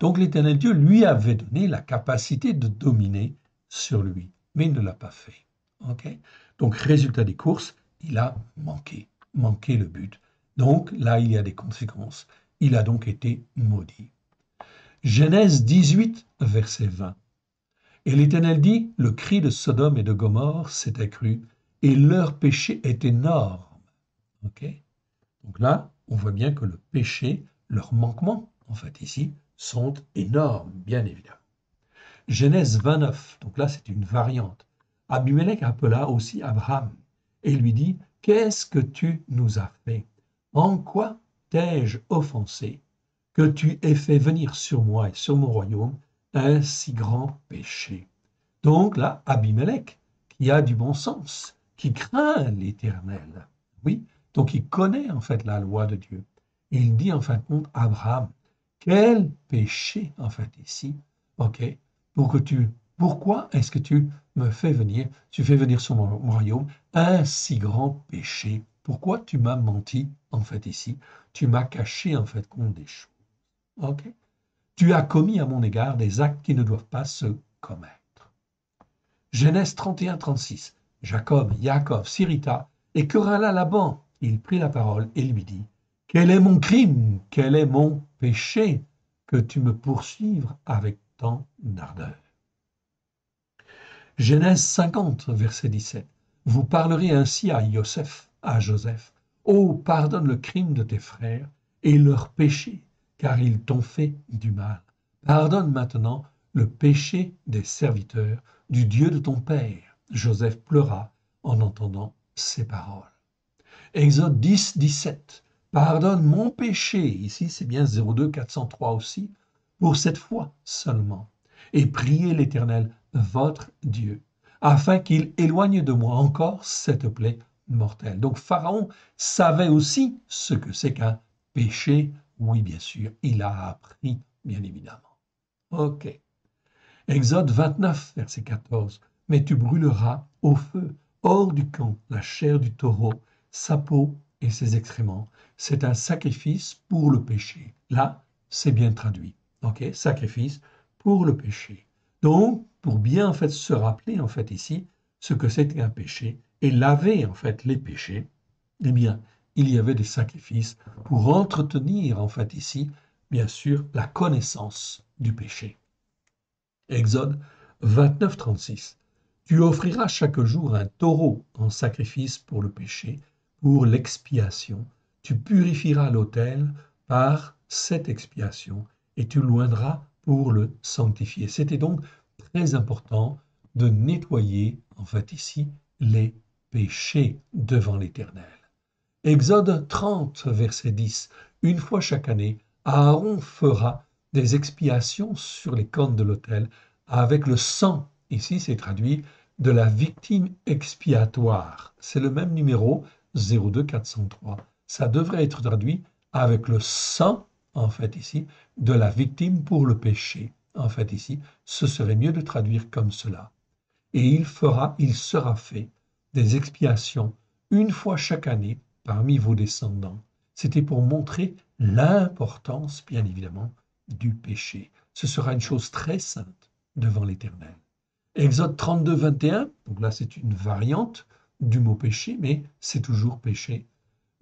Donc l'Éternel Dieu lui avait donné la capacité de dominer sur lui, mais il ne l'a pas fait. Okay. Donc résultat des courses, il a manqué le but. Donc là, il y a des conséquences. Il a donc été maudit. Genèse 18, verset 20. Et l'Éternel dit, le cri de Sodome et de Gomorrhe s'est accru, et leur péché est énorme. Okay. Donc là, on voit bien que le péché, leur manquement, en fait ici, sont énormes, bien évidemment. Genèse 29, donc là c'est une variante. Abimelech appela aussi Abraham et lui dit, qu'est-ce que tu nous as fait? En quoi t'ai-je offensé que tu aies fait venir sur moi et sur mon royaume un si grand péché? Donc là, Abimelech, qui a du bon sens, qui craint l'Éternel, oui, donc il connaît en fait la loi de Dieu. Et il dit en fin de compte, Abraham, quel péché en fait ici, ok, pourquoi est-ce que tu fais venir sur mon royaume un si grand péché? Pourquoi tu m'as menti en fait ici? Tu m'as caché en fait compte des choses, ok? Tu as commis à mon égard des actes qui ne doivent pas se commettre. Genèse 31-36. Jacob s'irrita et querella Laban. Il prit la parole et lui dit, quel est mon crime, quel est mon péché que tu me poursuives avec tant d'ardeur? Genèse 50, verset 17. Vous parlerez ainsi à Joseph. Oh, pardonne le crime de tes frères et leur péché, car ils t'ont fait du mal. Pardonne maintenant le péché des serviteurs du Dieu de ton père. Joseph pleura en entendant ces paroles. Exode 10, 17. Pardonne mon péché, ici c'est bien 02 403 aussi, pour cette fois seulement, et priez l'Éternel, votre Dieu, afin qu'il éloigne de moi encore cette plaie mortelle. Donc Pharaon savait aussi ce que c'est qu'un péché, oui bien sûr, il a appris, bien évidemment. Ok. Exode 29, verset 14. Mais tu brûleras au feu, hors du camp, la chair du taureau, sa peau et ses excréments. C'est un sacrifice pour le péché. Là, c'est bien traduit. Ok, sacrifice pour le péché. Donc, pour bien en fait se rappeler en fait ici ce que c'était un péché et laver en fait les péchés, eh bien, il y avait des sacrifices pour entretenir en fait ici, bien sûr, la connaissance du péché. Exode 29, 36. Tu offriras chaque jour un taureau en sacrifice pour le péché, pour l'expiation. Tu purifieras l'autel par cette expiation et tu loindras pour le sanctifier. C'était donc très important de nettoyer, en fait ici, les péchés devant l'Éternel. Exode 30, verset 10. Une fois chaque année, Aaron fera des expiations sur les cornes de l'autel avec le sang, ici c'est traduit, de la victime expiatoire. C'est le même numéro, 02 403. Ça devrait être traduit avec le sang, en fait ici, de la victime pour le péché. En fait ici, ce serait mieux de traduire comme cela. Et il sera fait des expiations une fois chaque année parmi vos descendants. C'était pour montrer l'importance, bien évidemment, du péché. Ce sera une chose très sainte devant l'Éternel. Exode 32, 21, donc là c'est une variante du mot péché, mais c'est toujours péché.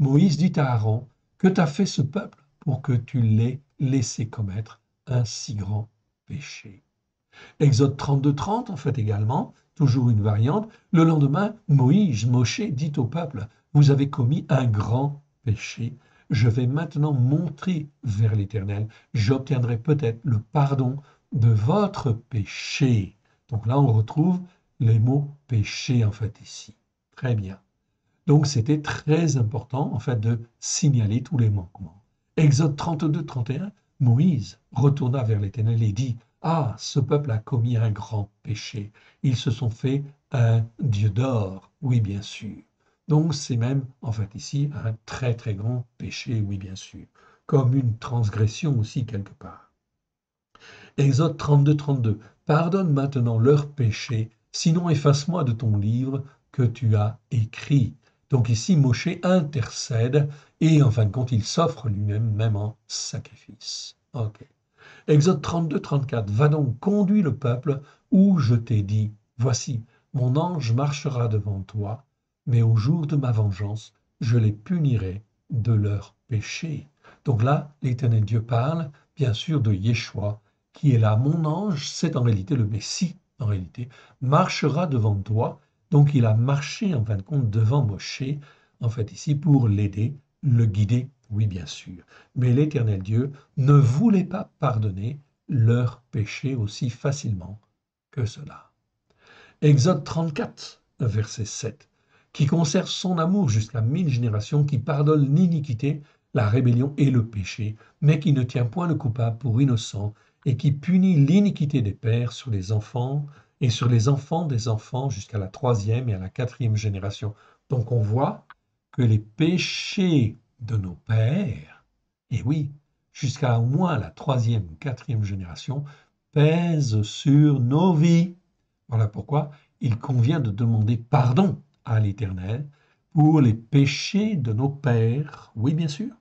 Moïse dit à Aaron, que t'a fait ce peuple pour que tu l'aies laissé commettre un si grand péché? Exode 32, 30, en fait également, toujours une variante. Le lendemain, Moshe dit au peuple, vous avez commis un grand péché. Je vais maintenant monter vers l'Éternel. J'obtiendrai peut-être le pardon de votre péché. Donc là, on retrouve les mots péché, en fait, ici. Très bien. Donc, c'était très important, en fait, de signaler tous les manquements. Exode 32, 31, Moïse retourna vers l'Éternel et dit, ah, ce peuple a commis un grand péché. Ils se sont fait un Dieu d'or, oui, bien sûr. Donc c'est même, en fait, ici, un très très grand péché, oui, bien sûr, comme une transgression aussi quelque part. Exode 32, 32. Pardonne maintenant leurs péchés, sinon efface-moi de ton livre que tu as écrit. Donc ici, Moshe intercède et en fin de compte, il s'offre lui-même même en sacrifice. Ok. Exode 32, 34. Va donc, conduis le peuple où je t'ai dit, voici, mon ange marchera devant toi, mais au jour de ma vengeance, je les punirai de leurs péchés. Donc là, l'Éternel Dieu parle, bien sûr, de Yeshua, qui est là. Mon ange, c'est en réalité le Messie, en réalité, marchera devant toi. Donc il a marché, en fin de compte, devant Moshe, en fait, ici, pour l'aider, le guider, oui, bien sûr. Mais l'Éternel Dieu ne voulait pas pardonner leurs péchés aussi facilement que cela. Exode 34, verset 7, qui conserve son amour jusqu'à 1000 générations, qui pardonne l'iniquité, la rébellion et le péché, mais qui ne tient point le coupable pour innocent, et qui punit l'iniquité des pères sur les enfants et sur les enfants des enfants jusqu'à la troisième et à la quatrième génération. Donc on voit que les péchés de nos pères, et oui, jusqu'à au moins la troisième ou quatrième génération, pèsent sur nos vies. Voilà pourquoi il convient de demander pardon à l'Éternel pour les péchés de nos pères, oui bien sûr,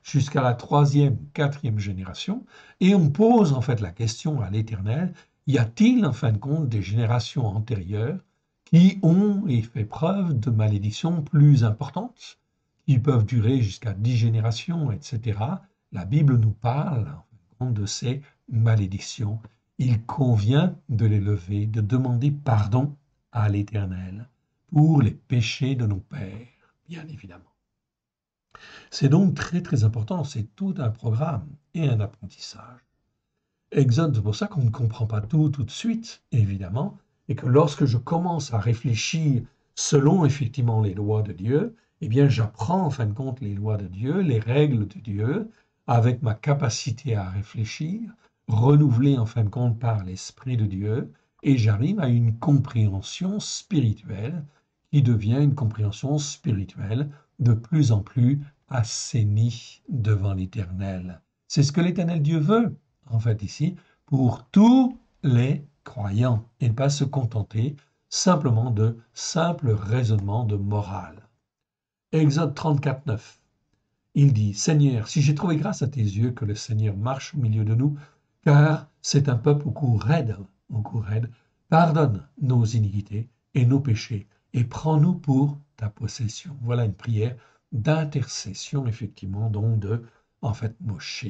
jusqu'à la troisième, quatrième génération, et on pose en fait la question à l'Éternel, y a-t-il en fin de compte des générations antérieures qui ont fait preuve de malédictions plus importantes, qui peuvent durer jusqu'à 10 générations, etc. La Bible nous parle en fin de compte de ces malédictions. Il convient de les lever, de demander pardon à l'Éternel pour les péchés de nos pères, bien évidemment. C'est donc très très important, c'est tout un programme et un apprentissage. Exode, c'est pour ça qu'on ne comprend pas tout de suite, évidemment, et que lorsque je commence à réfléchir selon effectivement les lois de Dieu, eh bien j'apprends en fin de compte les lois de Dieu, les règles de Dieu, avec ma capacité à réfléchir, renouvelée en fin de compte par l'Esprit de Dieu, et j'arrive à une compréhension spirituelle qui devient une compréhension spirituelle de plus en plus assainie devant l'Éternel. C'est ce que l'Éternel Dieu veut en fait ici, pour tous les croyants et ne pas se contenter simplement de simples raisonnements de morale. Exode 34, 9. Il dit, Seigneur, si j'ai trouvé grâce à tes yeux que le Seigneur marche au milieu de nous, car c'est un peuple au cou raide, pardonne nos iniquités et nos péchés et prends-nous pour ta possession. Voilà une prière d'intercession, effectivement, donc de, en fait, Moshe.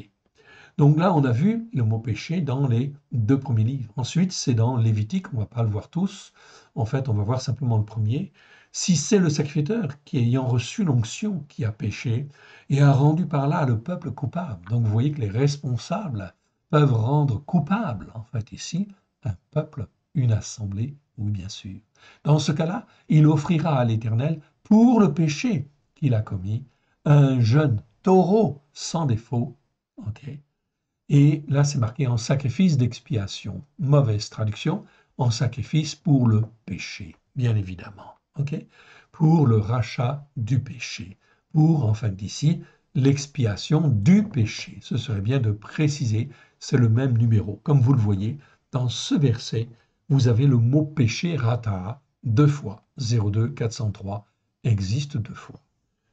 Donc là, on a vu le mot péché dans les deux premiers livres. Ensuite, c'est dans Lévitique, on ne va pas le voir tous. En fait, on va voir simplement le premier. Si c'est le sacrificateur qui, ayant reçu l'onction, qui a péché et a rendu par là le peuple coupable. Donc vous voyez que les responsables peuvent rendre coupable, en fait, ici, un peuple, une assemblée, oui, bien sûr. Dans ce cas-là, il offrira à l'Éternel, pour le péché qu'il a commis, un jeune taureau sans défaut. Ok. Et là, c'est marqué en sacrifice d'expiation. Mauvaise traduction, en sacrifice pour le péché, bien évidemment. Ok? Pour le rachat du péché. Pour, enfin d'ici, l'expiation du péché. Ce serait bien de préciser, c'est le même numéro. Comme vous le voyez, dans ce verset, vous avez le mot péché, rata, deux fois. 02 403 existe deux fois.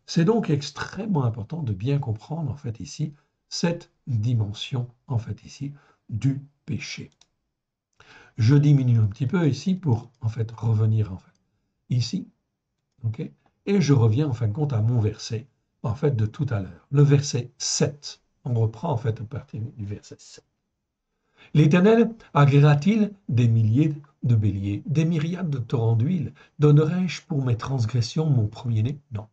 C'est donc extrêmement important de bien comprendre, en fait, ici, cette dimension, en fait, ici, du péché. Je diminue un petit peu ici pour, en fait, revenir, en fait, ici, ok? Et je reviens, en fin de compte, à mon verset, en fait, de tout à l'heure. Le verset 7. On reprend, en fait, à partir du verset 7. L'Éternel agréera-t-il des milliers de béliers, des myriades de torrents d'huile? Donnerai-je pour mes transgressions mon premier-né? Non.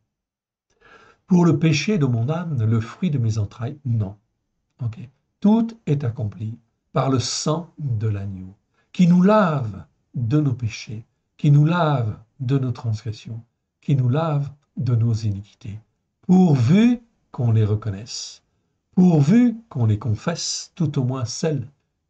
Pour le péché de mon âme, le fruit de mes entrailles? Non. Okay. Tout est accompli par le sang de l'agneau, qui nous lave de nos péchés, qui nous lave de nos transgressions, qui nous lave de nos iniquités, pourvu qu'on les reconnaisse, pourvu qu'on les confesse, tout au moins celles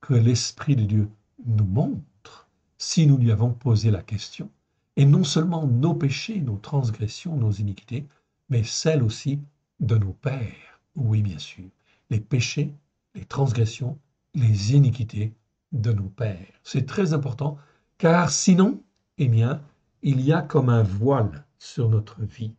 que l'Esprit de Dieu nous montre si nous lui avons posé la question, et non seulement nos péchés, nos transgressions, nos iniquités, mais celles aussi de nos pères. Oui, bien sûr, les péchés, les transgressions, les iniquités de nos pères. C'est très important, car sinon, eh bien, il y a comme un voile sur notre vie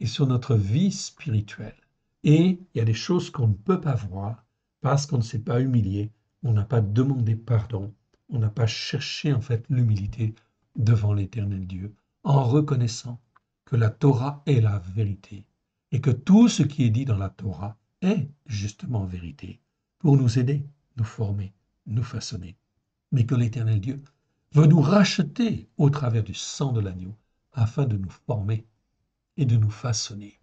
et sur notre vie spirituelle. Et il y a des choses qu'on ne peut pas voir parce qu'on ne s'est pas humilié, on n'a pas demandé pardon, on n'a pas cherché en fait l'humilité devant l'Éternel Dieu, en reconnaissant que la Torah est la vérité et que tout ce qui est dit dans la Torah est justement vérité pour nous aider, nous former, nous façonner. Mais que l'Éternel Dieu veut nous racheter au travers du sang de l'agneau afin de nous former et de nous façonner,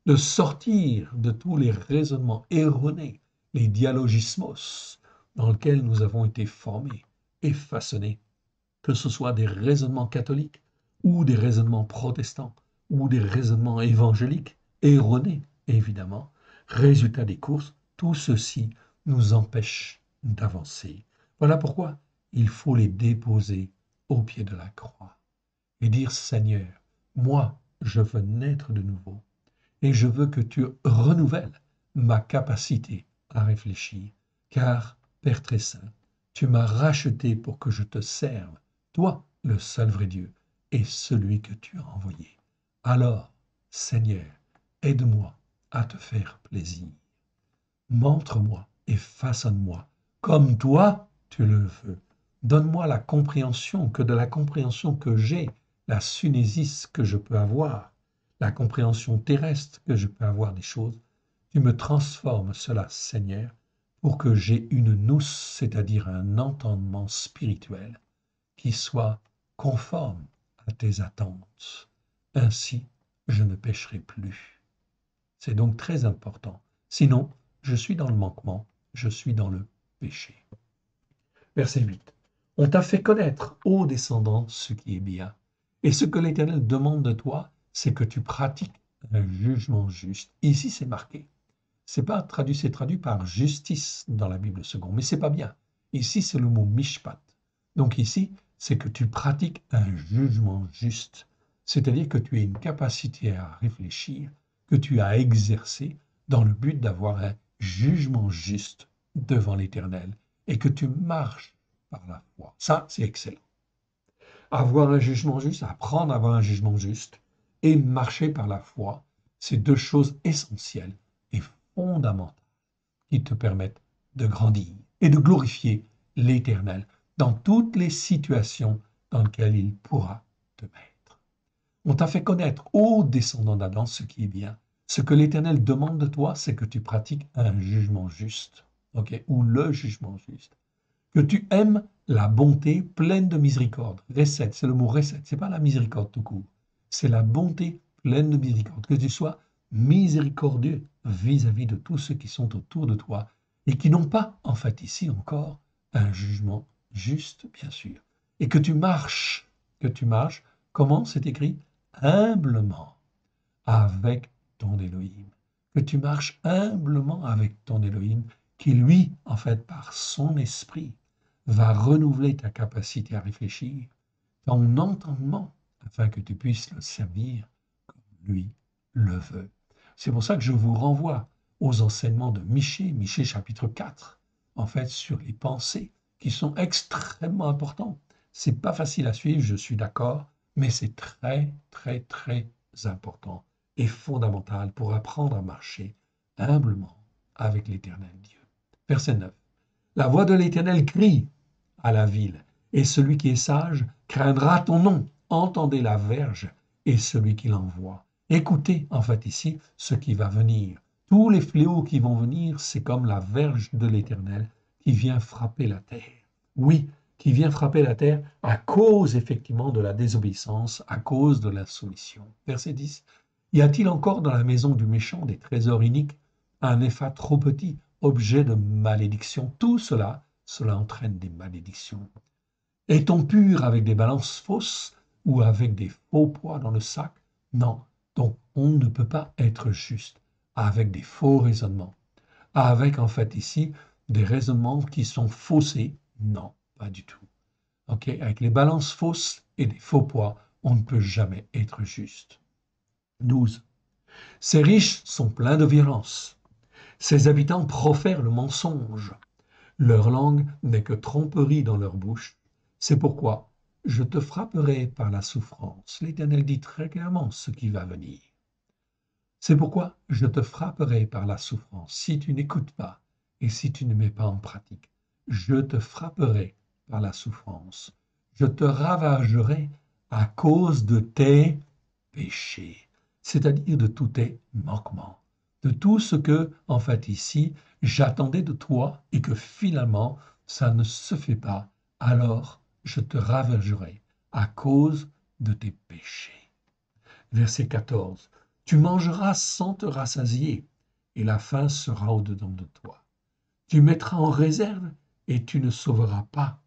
de sortir de tous les raisonnements erronés, les dialogismos dans lesquels nous avons été formés et façonnés, que ce soit des raisonnements catholiques ou des raisonnements protestants ou des raisonnements évangéliques erronés, évidemment. Résultat des courses, tout ceci nous empêche d'avancer. Voilà pourquoi il faut les déposer au pied de la croix et dire, Seigneur, moi, je veux naître de nouveau et je veux que tu renouvelles ma capacité à réfléchir, car, Père très saint, tu m'as racheté pour que je te serve, toi, le seul vrai Dieu, et celui que tu as envoyé. Alors, Seigneur, aide-moi à te faire plaisir. Montre-moi et façonne-moi comme toi tu le veux. Donne-moi la compréhension, que de la compréhension que j'ai, la sunésis que je peux avoir, la compréhension terrestre que je peux avoir des choses, tu me transformes cela, Seigneur, pour que j'ai une nous, c'est-à-dire un entendement spirituel qui soit conforme à tes attentes. Ainsi, je ne pécherai plus. C'est donc très important. Sinon, je suis dans le manquement, je suis dans le péché. Verset 8. On t'a fait connaître, ô descendant, ce qui est bien. Et ce que l'Éternel demande de toi, c'est que tu pratiques un jugement juste. Ici, c'est marqué. C'est pas traduit, c'est traduit par justice dans la Bible seconde, mais c'est pas bien. Ici, c'est le mot mishpat. Donc ici, c'est que tu pratiques un jugement juste. C'est-à-dire que tu as une capacité à réfléchir, que tu as exercé dans le but d'avoir un jugement juste devant l'Éternel et que tu marches par la foi. Ça, c'est excellent. Avoir un jugement juste, apprendre à avoir un jugement juste et marcher par la foi, c'est deux choses essentielles et fondamentales qui te permettent de grandir et de glorifier l'Éternel dans toutes les situations dans lesquelles il pourra te mettre. On t'a fait connaître, ô descendant d'Adam, ce qui est bien. Ce que l'Éternel demande de toi, c'est que tu pratiques un jugement juste, ou le jugement juste. Que tu aimes la bonté pleine de miséricorde. Recette, c'est le mot recette, c'est pas la miséricorde tout court. C'est la bonté pleine de miséricorde. Que tu sois miséricordieux vis-à-vis de tous ceux qui sont autour de toi et qui n'ont pas, en fait, ici encore, un jugement juste, bien sûr. Et que tu marches, comment c'est écrit? Humblement avec ton Élohim. Que tu marches humblement avec ton Élohim, qui lui, en fait, par son esprit, va renouveler ta capacité à réfléchir, ton entendement, afin que tu puisses le servir comme lui le veut. C'est pour ça que je vous renvoie aux enseignements de Michée, Michée chapitre 4, en fait, sur les pensées, qui sont extrêmement importants. C'est pas facile à suivre, je suis d'accord, mais c'est très, très, très important et fondamental pour apprendre à marcher humblement avec l'Éternel Dieu. Verset 9. La voix de l'Éternel crie à la ville, et celui qui est sage craindra ton nom. Entendez la verge et celui qui l'envoie. Écoutez, en fait, ici, ce qui va venir. Tous les fléaux qui vont venir, c'est comme la verge de l'Éternel qui vient frapper la terre. Oui, qui vient frapper la terre à cause, effectivement, de la désobéissance, à cause de la soumission. Verset 10. Y a-t-il encore dans la maison du méchant des trésors iniques, un épha trop petit, objet de malédiction? Tout cela entraîne des malédictions. Est-on pur avec des balances fausses ou avec des faux poids dans le sac? Non. Donc, on ne peut pas être juste avec des faux raisonnements, avec en fait ici des raisonnements qui sont faussés? Non, pas du tout. Ok, avec les balances fausses et des faux poids, on ne peut jamais être juste. 12. Ces riches sont pleins de violence. Ces habitants profèrent le mensonge. Leur langue n'est que tromperie dans leur bouche. C'est pourquoi je te frapperai par la souffrance. L'Éternel dit très clairement ce qui va venir. C'est pourquoi je te frapperai par la souffrance si tu n'écoutes pas et si tu ne mets pas en pratique. Je te frapperai par la souffrance. Je te ravagerai à cause de tes péchés, c'est-à-dire de tous tes manquements, de tout ce que, en fait, ici, j'attendais de toi et que finalement, ça ne se fait pas. Alors, je te ravagerai à cause de tes péchés. Verset 14. Tu mangeras sans te rassasier, et la faim sera au-dedans de toi. Tu mettras en réserve, et tu ne sauveras pas.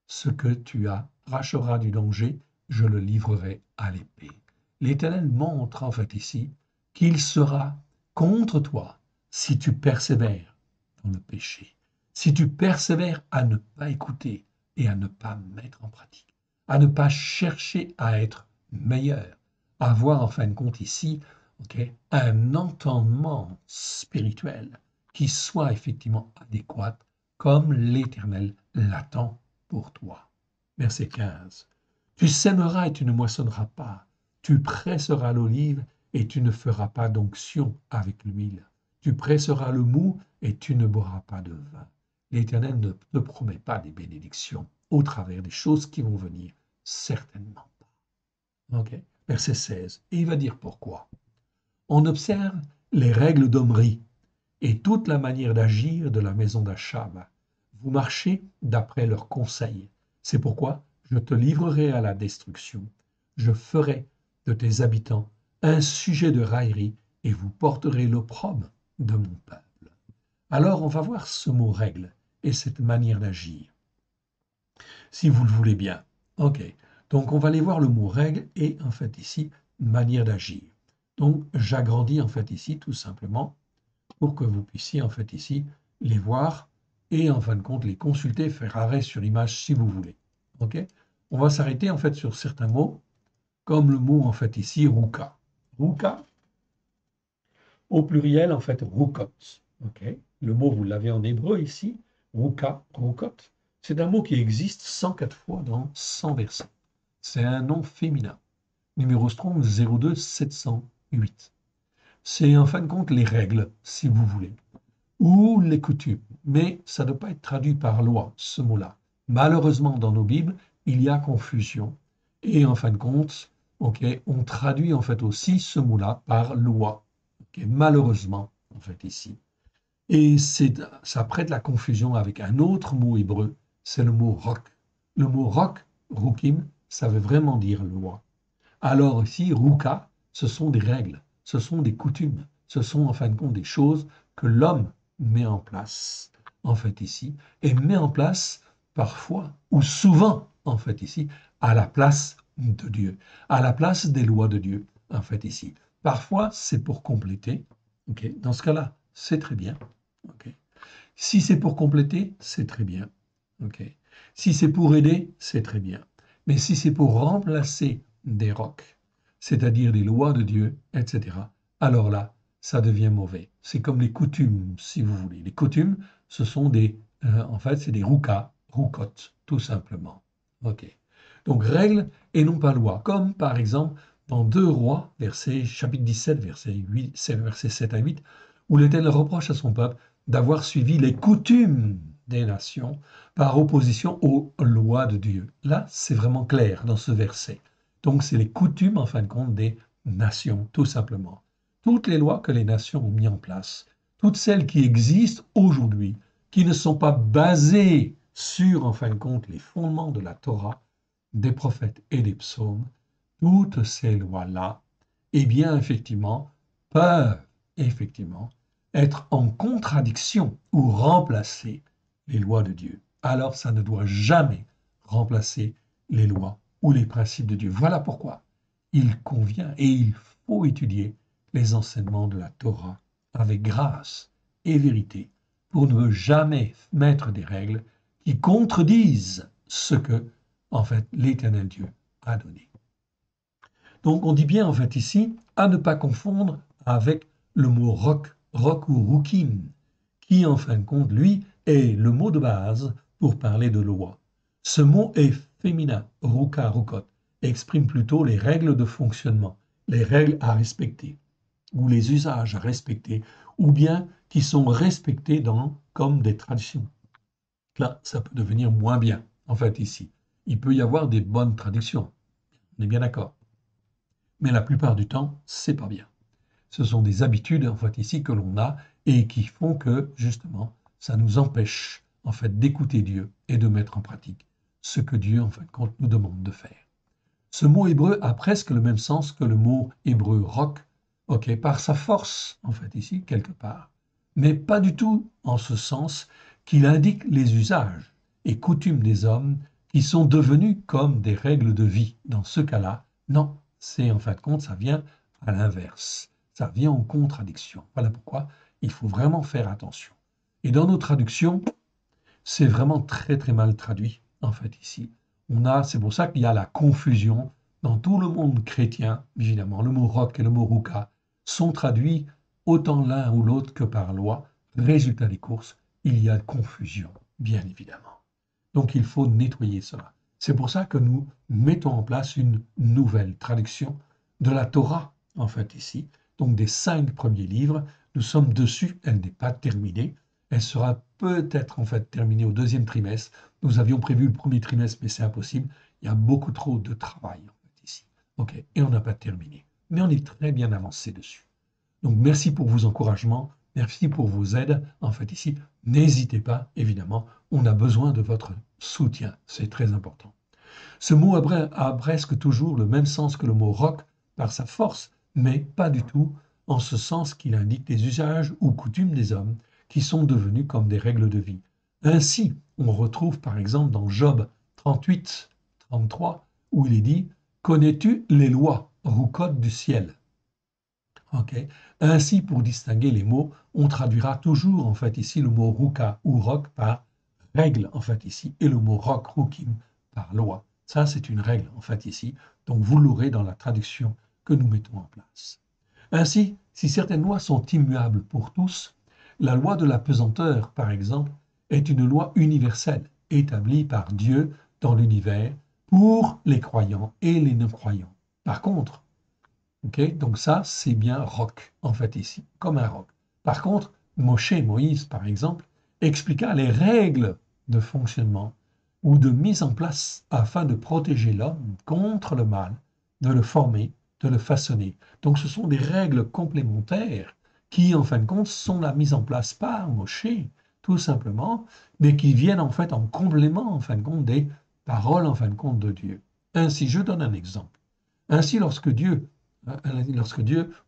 Ce que tu arracheras du danger, je le livrerai à l'épée. L'Éternel montre en fait ici qu'il sera contre toi si tu persévères dans le péché, si tu persévères à ne pas écouter et à ne pas mettre en pratique, à ne pas chercher à être meilleur, à avoir en fin de compte ici un entendement spirituel qui soit effectivement adéquat comme l'Éternel l'attend pour toi. Verset 15. Tu sèmeras et tu ne moissonneras pas. Tu presseras l'olive et tu ne feras pas d'onction avec l'huile. Tu presseras le mou et tu ne boiras pas de vin. L'Éternel ne te promet pas des bénédictions au travers des choses qui vont venir. Certainement pas. Okay. Verset 16. Et il va dire pourquoi. On observe les règles d'Omri et toute la manière d'agir de la maison d'Achab. Vous marchez d'après leurs conseils. C'est pourquoi je te livrerai à la destruction. Je ferai de tes habitants un sujet de raillerie et vous porterez l'opprobre de mon peuple. Alors on va voir ce mot règle et cette manière d'agir. Si vous le voulez bien. Ok. Donc on va aller voir le mot règle et en fait ici manière d'agir. Donc j'agrandis en fait ici tout simplement pour que vous puissiez en fait ici les voir et en fin de compte les consulter, faire arrêt sur l'image si vous voulez. Ok. On va s'arrêter en fait sur certains mots, comme le mot en fait ici ruka. Ruka, au pluriel en fait rukot. Ok. Le mot vous l'avez en hébreu ici, ruka, rukot. C'est un mot qui existe 104 fois dans 100 versets. C'est un nom féminin. Numéro Strong 02708. C'est en fin de compte les règles, si vous voulez, ou les coutumes. Mais ça ne doit pas être traduit par loi, ce mot-là. Malheureusement, dans nos Bibles, il y a confusion. Et en fin de compte, on traduit en fait aussi ce mot-là par loi. Malheureusement, en fait, ici. Et ça prête la confusion avec un autre mot hébreu, c'est le mot roc. Le mot roc, rukim, ça veut vraiment dire loi. Alors ici, ruka, ce sont des règles, ce sont des coutumes, ce sont en fin de compte des choses que l'homme met en place, en fait ici, et met en place parfois ou souvent, en fait ici, à la place de Dieu, à la place des lois de Dieu, en fait ici. Parfois, c'est pour compléter. Dans ce cas-là, c'est très bien. Si c'est pour compléter, c'est très bien. Si c'est pour aider, c'est très bien. Mais si c'est pour remplacer des rocs, c'est-à-dire des lois de Dieu, etc., alors là, ça devient mauvais. C'est comme les coutumes, si vous voulez. Les coutumes, ce sont en fait, c'est des rukas, rukot, tout simplement. Donc règle et non pas loi. Comme par exemple dans 2 Rois, chapitre 17, versets 7 à 8, où l'Éternel reproche à son peuple d'avoir suivi les coutumes des nations par opposition aux lois de Dieu. Là, c'est vraiment clair dans ce verset. Donc, c'est les coutumes, en fin de compte, des nations, tout simplement. Toutes les lois que les nations ont mises en place, toutes celles qui existent aujourd'hui, qui ne sont pas basées sur, en fin de compte, les fondements de la Torah, des prophètes et des psaumes, toutes ces lois-là, eh bien, effectivement, peuvent, effectivement, être en contradiction ou remplacer les lois de Dieu. Alors ça ne doit jamais remplacer les lois ou les principes de Dieu. Voilà pourquoi il convient et il faut étudier les enseignements de la Torah avec grâce et vérité pour ne jamais mettre des règles qui contredisent ce que, en fait, l'Éternel Dieu a donné. Donc on dit bien, en fait, ici, à ne pas confondre avec le mot roc ou rukim, qui, en fin de compte, lui, est le mot de base pour parler de loi. Ce mot est féminin, ruka, rukot, exprime plutôt les règles de fonctionnement, les règles à respecter, ou les usages à respecter, ou bien qui sont respectés comme des traditions. Là, ça peut devenir moins bien, en fait, ici. Il peut y avoir des bonnes traductions, on est bien d'accord. Mais la plupart du temps, c'est pas bien. Ce sont des habitudes, en fait, ici, que l'on a et qui font que, justement, ça nous empêche, en fait, d'écouter Dieu et de mettre en pratique ce que Dieu, en fin de compte, nous demande de faire. Ce mot hébreu a presque le même sens que le mot hébreu roc, ok, par sa force, en fait, ici, quelque part, mais pas du tout en ce sens qu'il indique les usages et coutumes des hommes qui sont devenus comme des règles de vie. Dans ce cas-là, non, c'est en fin de compte, ça vient à l'inverse, ça vient en contradiction. Voilà pourquoi il faut vraiment faire attention. Et dans nos traductions, c'est vraiment très très mal traduit, en fait, ici. C'est pour ça qu'il y a la confusion dans tout le monde chrétien, évidemment. Le mot roc et le mot ruka sont traduits autant l'un ou l'autre que par loi. Résultat des courses, il y a confusion, bien évidemment. Donc il faut nettoyer cela. C'est pour ça que nous mettons en place une nouvelle traduction de la Torah, en fait, ici. Donc des 5 premiers livres, nous sommes dessus, elle n'est pas terminée. Elle sera peut-être en fait terminée au 2e trimestre. Nous avions prévu le 1er trimestre, mais c'est impossible. Il y a beaucoup trop de travail en fait, ici. OK, et on n'a pas terminé. Mais on est très bien avancé dessus. Donc merci pour vos encouragements, merci pour vos aides. En fait, ici, n'hésitez pas, évidemment, on a besoin de votre soutien. C'est très important. Ce mot a presque toujours le même sens que le mot roc par sa force, mais pas du tout en ce sens qu'il indique des usages ou coutumes des hommes qui sont devenus comme des règles de vie. Ainsi, on retrouve par exemple dans Job 38, 33, où il est dit « Connais-tu les lois, roucotes du ciel ?» Okay. Ainsi, pour distinguer les mots, on traduira toujours en fait ici le mot ruka ou roc par règle en fait ici et le mot roc, rukim, par loi. Ça, c'est une règle en fait ici. Donc, vous l'aurez dans la traduction que nous mettons en place. Ainsi, si certaines lois sont immuables pour tous, la loi de la pesanteur, par exemple, est une loi universelle établie par Dieu dans l'univers pour les croyants et les non-croyants. Par contre, donc ça, c'est bien roc, en fait, ici, comme un roc. Par contre, Moïse, par exemple, expliqua les règles de fonctionnement ou de mise en place afin de protéger l'homme contre le mal, de le former, de le façonner. Donc ce sont des règles complémentaires qui, en fin de compte, sont la mise en place par Moshe, tout simplement, mais qui viennent en fait en complément, en fin de compte, des paroles, en fin de compte, de Dieu. Ainsi, je donne un exemple. Ainsi, lorsque Dieu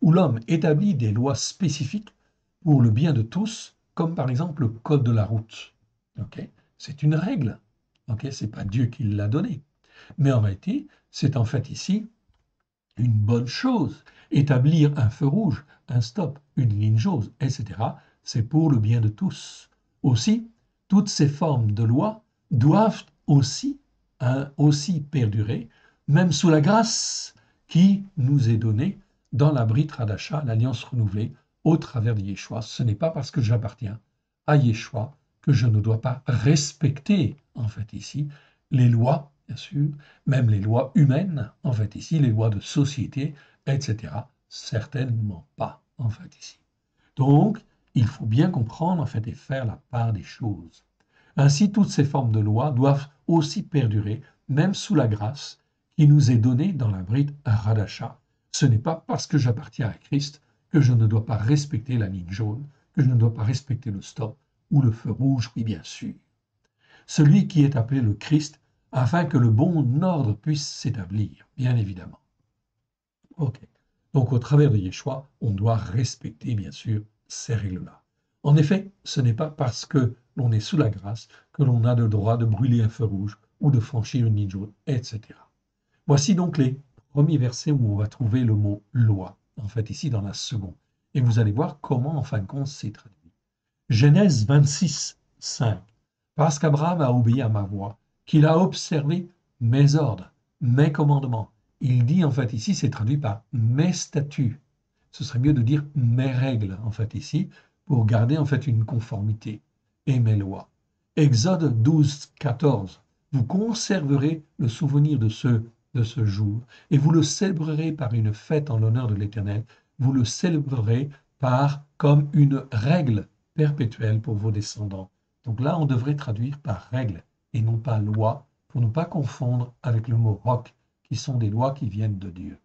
ou l'homme établit des lois spécifiques pour le bien de tous, comme par exemple le code de la route. Okay, c'est une règle. Okay, ce n'est pas Dieu qui l'a donné. Mais en réalité, c'est en fait ici une bonne chose. Établir un feu rouge, un stop, une ligne jaune, etc., c'est pour le bien de tous. Aussi, toutes ces formes de loi doivent aussi perdurer, même sous la grâce qui nous est donnée dans la Brit Hadasha, l'alliance renouvelée, au travers de Yeshua. Ce n'est pas parce que j'appartiens à Yeshua que je ne dois pas respecter, en fait, ici, les lois, bien sûr, même les lois humaines, en fait, ici, les lois de société, etc. Certainement pas, en fait, ici. Donc, il faut bien comprendre, en fait, et faire la part des choses. Ainsi, toutes ces formes de lois doivent aussi perdurer, même sous la grâce qui nous est donnée dans la Brit Hadasha. Ce n'est pas parce que j'appartiens à Christ que je ne dois pas respecter la ligne jaune, que je ne dois pas respecter le stop ou le feu rouge, oui bien sûr. Celui qui est appelé le Christ, afin que le bon ordre puisse s'établir, bien évidemment. Ok. Donc, au travers de Yeshua, on doit respecter, bien sûr, ces règles-là. En effet, ce n'est pas parce que l'on est sous la grâce que l'on a le droit de brûler un feu rouge ou de franchir une ligne jaune, etc. Voici donc les premiers versets où on va trouver le mot loi, en fait, ici dans la seconde. Et vous allez voir comment, en fin de compte, c'est traduit. Genèse 26, 5. Parce qu'Abraham a obéi à ma voix, qu'il a observé mes ordres, mes commandements. Il dit en fait ici, c'est traduit par mes statuts. Ce serait mieux de dire mes règles en fait ici, pour garder en fait une conformité et mes lois. Exode 12, 14. Vous conserverez le souvenir de ce jour et vous le célébrerez par une fête en l'honneur de l'Éternel. Vous le célébrerez comme une règle perpétuelle pour vos descendants. Donc là, on devrait traduire par règle et non pas loi, pour ne pas confondre avec le mot roc, qui sont des lois qui viennent de Dieu.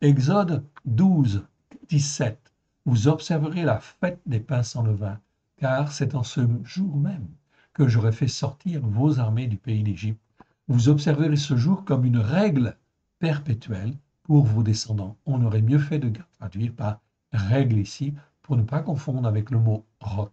Exode 12, 17. Vous observerez la fête des pains sans levain, car c'est en ce jour même que j'aurai fait sortir vos armées du pays d'Égypte. Vous observerez ce jour comme une règle perpétuelle pour vos descendants. On aurait mieux fait de traduire par règle ici, pour ne pas confondre avec le mot roc.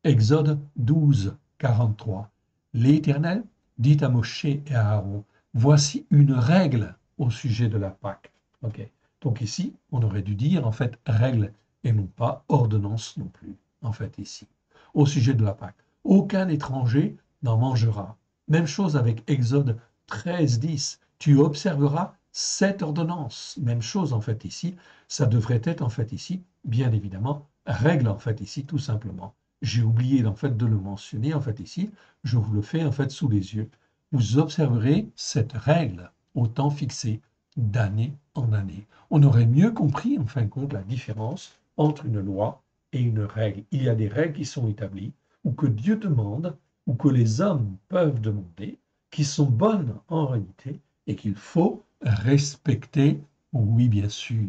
Exode 12, 43. L'Éternel dit à Moshe et à Aaron, voici une règle au sujet de la Pâque. Okay. Donc ici, on aurait dû dire en fait règle et non pas ordonnance non plus, en fait ici. Au sujet de la Pâque, aucun étranger n'en mangera. Même chose avec Exode 13, 10. Tu observeras cette ordonnance. Même chose en fait ici. Ça devrait être en fait ici, bien évidemment, règle en fait ici tout simplement. J'ai oublié en fait de le mentionner en fait ici. Je vous le fais en fait sous les yeux. Vous observerez cette règle au temps fixé d'année en année. On aurait mieux compris en fin de compte la différence entre une loi et une règle. Il y a des règles qui sont établies ou que Dieu demande ou que les hommes peuvent demander, qui sont bonnes en réalité et qu'il faut respecter, oui bien sûr.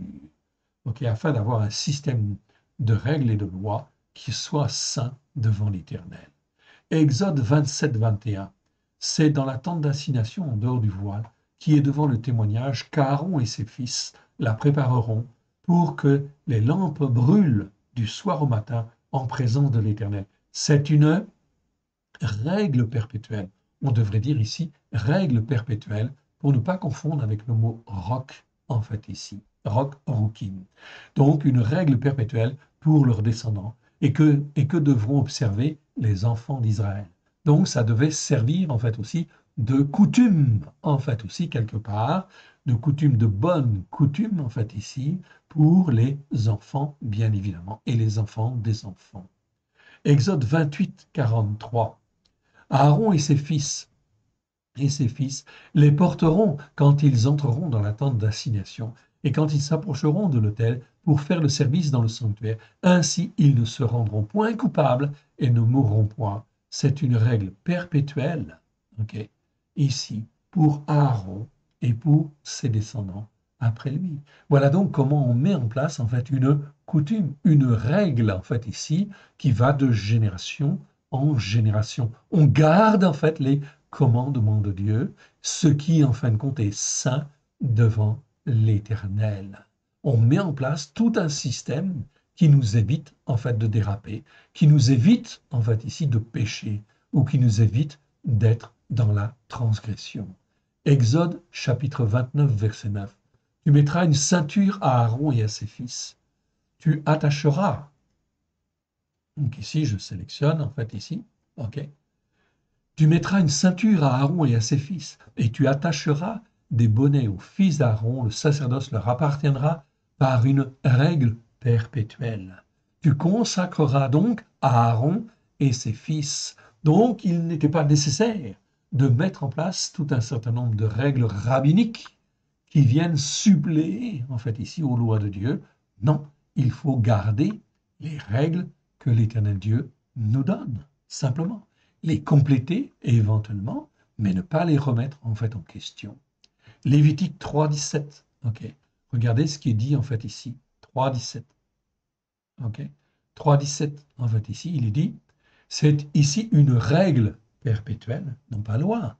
Okay, afin d'avoir un système de règles et de lois qui soit saint devant l'Éternel. Exode 27, 21. C'est dans la tente d'assignation en dehors du voile, qui est devant le témoignage, qu'Aaron et ses fils la prépareront pour que les lampes brûlent du soir au matin en présence de l'Éternel. C'est une règle perpétuelle. On devrait dire ici règle perpétuelle pour ne pas confondre avec le mot roc en fait ici. Roc, rokin. Donc une règle perpétuelle pour leurs descendants et que devront observer les enfants d'Israël. Donc ça devait servir en fait aussi de coutume en fait aussi quelque part, de coutume, de bonne coutume en fait ici pour les enfants bien évidemment et les enfants des enfants. Exode 28, 43. Aaron et ses fils les porteront quand ils entreront dans la tente d'assignation et quand ils s'approcheront de l'autel pour faire le service dans le sanctuaire. Ainsi, ils ne se rendront point coupables et ne mourront point. C'est une règle perpétuelle, okay, ici, pour Aaron et pour ses descendants après lui. Voilà donc comment on met en place en fait une coutume, une règle en fait ici qui va de génération en génération. On garde en fait les commandements de Dieu, ce qui en fin de compte est saint devant l'Éternel. On met en place tout un système qui nous évite en fait de déraper, qui nous évite en fait ici de pécher ou qui nous évite d'être dans la transgression. Exode chapitre 29 verset 9. Tu mettras une ceinture à Aaron et à ses fils. Tu attacheras. Donc ici je sélectionne en fait ici, ok. Tu mettras une ceinture à Aaron et à ses fils, et tu attacheras des bonnets aux fils d'Aaron, le sacerdoce leur appartiendra par une règle perpétuelle. Tu consacreras donc à Aaron et ses fils. Donc il n'était pas nécessaire de mettre en place tout un certain nombre de règles rabbiniques qui viennent suppléer, en fait, ici aux lois de Dieu. Non, il faut garder les règles que l'Éternel Dieu nous donne, simplement les compléter éventuellement, mais ne pas les remettre en fait en question. Lévitique 3.17, ok. Regardez ce qui est dit en fait ici, 3.17, ok. 3.17 en fait ici, il est dit, c'est ici une règle perpétuelle, non pas loi,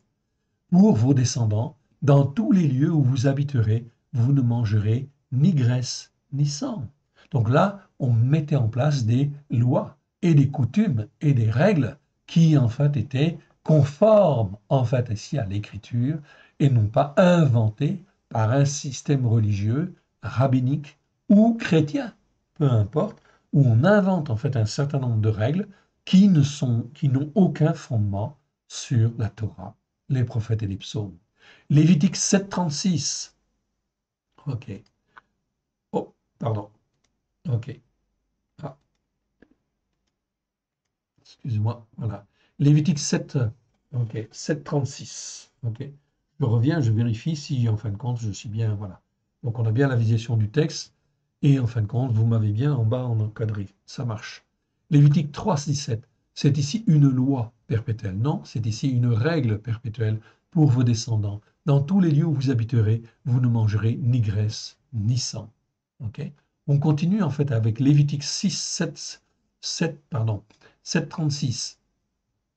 pour vos descendants, dans tous les lieux où vous habiterez, vous ne mangerez ni graisse ni sang. Donc là, on mettait en place des lois et des coutumes et des règles qui en fait étaient conformes en fait ici à l'écriture et non pas inventées par un système religieux, rabbinique ou chrétien, peu importe, où on invente en fait un certain nombre de règles qui n'ont aucun fondement sur la Torah, les prophètes et les psaumes. Lévitique 7,36. Ok. Oh, pardon. Ok. Ah, excuse-moi. Voilà. Lévitique 7, ok. 7,36. Ok. Je reviens, je vérifie si en fin de compte je suis bien. Voilà. Donc on a bien la visualisation du texte. Et en fin de compte, vous m'avez bien en bas en encadré. Ça marche. Lévitique 3,17. C'est ici une loi perpétuelle. Non, c'est ici une règle perpétuelle pour vos descendants. Dans tous les lieux où vous habiterez, vous ne mangerez ni graisse ni sang. Ok. On continue en fait avec Lévitique 6, 7, 7, pardon, 7,36.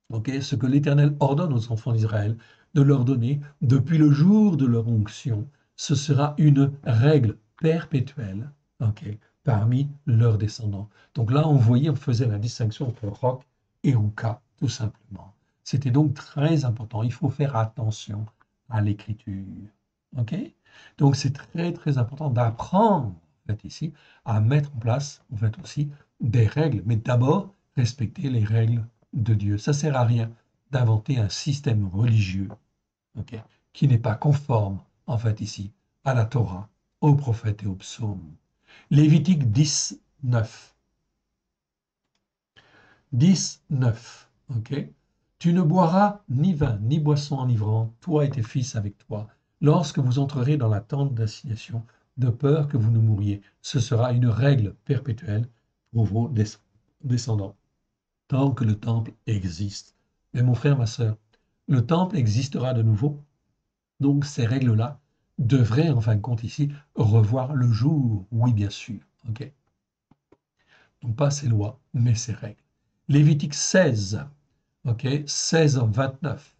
Ok. Ce que l'Éternel ordonne aux enfants d'Israël de leur donner depuis le jour de leur onction, ce sera une règle perpétuelle, ok, parmi leurs descendants. Donc là, on faisait la distinction entre roc et rouka, tout simplement. C'était donc très important. Il faut faire attention à l'écriture. Ok. Donc c'est très très important d'apprendre en fait, ici à mettre en place en fait aussi des règles, mais d'abord respecter les règles de Dieu. Ça sert à rien d'inventer un système religieux, ok, qui n'est pas conforme en fait ici à la Torah, aux prophètes et aux psaumes. Lévitique 10, 9. 10, 9. Ok. Tu ne boiras ni vin, ni boisson enivrante, toi et tes fils avec toi, lorsque vous entrerez dans la tente d'assignation, de peur que vous ne mouriez. Ce sera une règle perpétuelle pour vos descendants, tant que le temple existe. Mais mon frère, ma sœur, le temple existera de nouveau, donc ces règles-là devraient, en fin de compte ici, revoir le jour. Oui, bien sûr. Ok. Donc pas ces lois, mais ces règles. Lévitique 16, ok, 16, 29.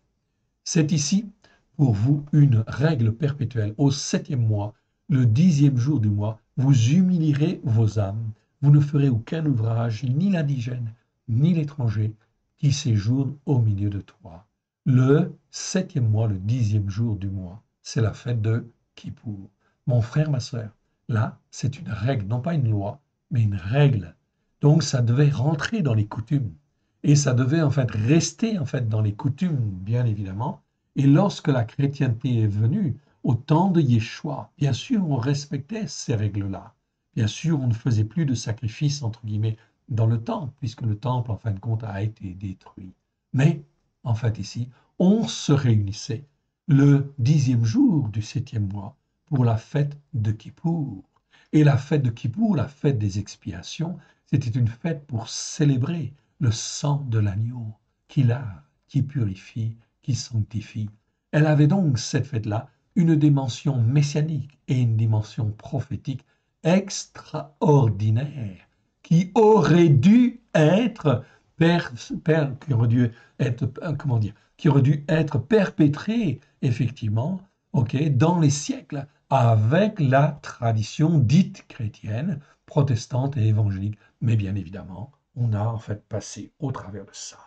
C'est ici pour vous une règle perpétuelle. Au septième mois, le 10e jour du mois, vous humilierez vos âmes. Vous ne ferez aucun ouvrage, ni l'indigène, ni l'étranger, qui séjourne au milieu de toi. Le septième mois, le 10e jour du mois, c'est la fête de Kippour. Mon frère, ma sœur, là, c'est une règle, non pas une loi, mais une règle. Donc, ça devait rentrer dans les coutumes. Et ça devait en fait rester en fait dans les coutumes, bien évidemment. Et lorsque la chrétienté est venue, au temps de Yeshua, bien sûr, on respectait ces règles-là. Bien sûr, on ne faisait plus de sacrifices, entre guillemets, dans le temple, puisque le temple, en fin de compte, a été détruit. Mais, en fait, ici, on se réunissait le 10e jour du 7e mois pour la fête de Kippour. Et la fête de Kippour, la fête des expiations, c'était une fête pour célébrer le sang de l'agneau qui lave, qui purifie, qui sanctifie. Elle avait donc, cette fête-là, une dimension messianique et une dimension prophétique extraordinaire qui aurait dû être, qui aurait dû être, comment dire, qui aurait dû être perpétrée, effectivement, ok, dans les siècles, avec la tradition dite chrétienne, protestante et évangélique. Mais bien évidemment, on a en fait passé au travers de ça.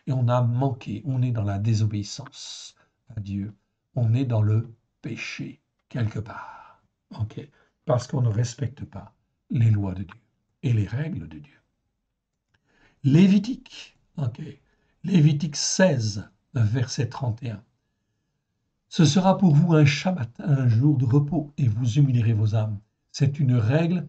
Et on a manqué, on est dans la désobéissance à Dieu, on est dans le péché quelque part. Ok. Parce qu'on ne respecte pas les lois de Dieu et les règles de Dieu. Lévitique, ok. Lévitique 16, verset 31. Ce sera pour vous un Shabbat, un jour de repos, et vous humilierez vos âmes. C'est une règle,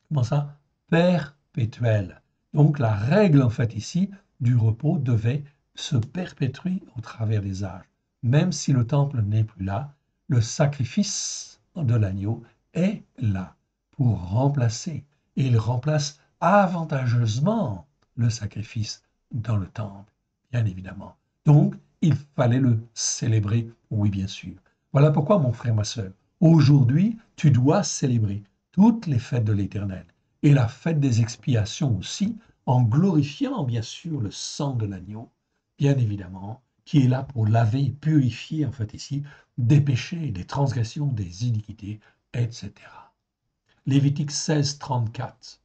comment ça, perpétuelle. Donc la règle, en fait, ici, du repos devait se perpétuer au travers des âges. Même si le temple n'est plus là, le sacrifice de l'agneau est là pour remplacer. Et il remplace avantageusement le sacrifice dans le temple, bien évidemment. Donc, il fallait le célébrer, oui, bien sûr. Voilà pourquoi, mon frère, ma sœur, aujourd'hui, tu dois célébrer toutes les fêtes de l'Éternel et la fête des expiations aussi, en glorifiant, bien sûr, le sang de l'agneau, bien évidemment, qui est là pour laver et purifier, en fait, ici, des péchés, des transgressions, des iniquités, etc. Lévitique 16, 34.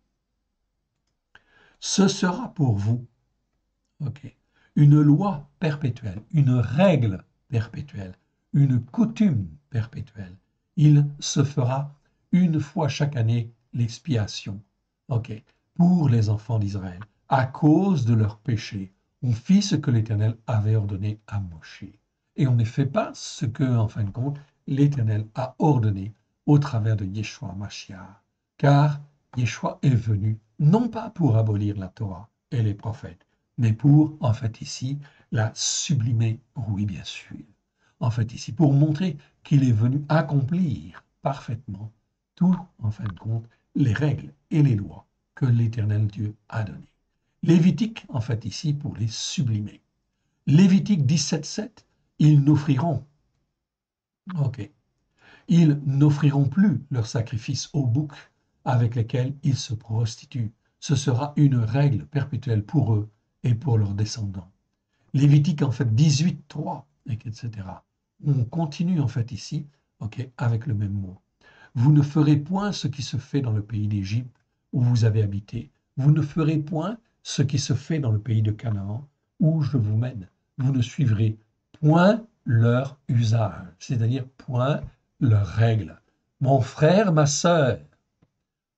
Ce sera pour vous, ok, une loi perpétuelle, une règle perpétuelle, une coutume perpétuelle. Il se fera une fois chaque année l'expiation. Ok. pour les enfants d'Israël. À cause de leurs péchés, on fit ce que l'Éternel avait ordonné à Moshe. Et on ne fait pas ce que, en fin de compte, l'Éternel a ordonné au travers de Yeshua Mashiach. Car Yeshua est venu non pas pour abolir la Torah et les prophètes, mais pour, en fait, ici, la sublimer, oui, bien sûr. En fait, ici, pour montrer qu'il est venu accomplir parfaitement tout, en fin de compte, les règles et les lois que l'Éternel Dieu a données. Lévitique, en fait, ici, pour les sublimer. Lévitique 17,7, ils n'offriront, ok, ils n'offriront plus leurs sacrifices aux boucs avec lesquels ils se prostituent. Ce sera une règle perpétuelle pour eux et pour leurs descendants. Lévitique, en fait, 18,3, etc. On continue, en fait, ici, ok, avec le même mot. Vous ne ferez point ce qui se fait dans le pays d'Égypte où vous avez habité. Vous ne ferez point ce qui se fait dans le pays de Canaan où je vous mène. Vous ne suivrez point leur usage, c'est-à-dire point leurs règles. Mon frère, ma sœur,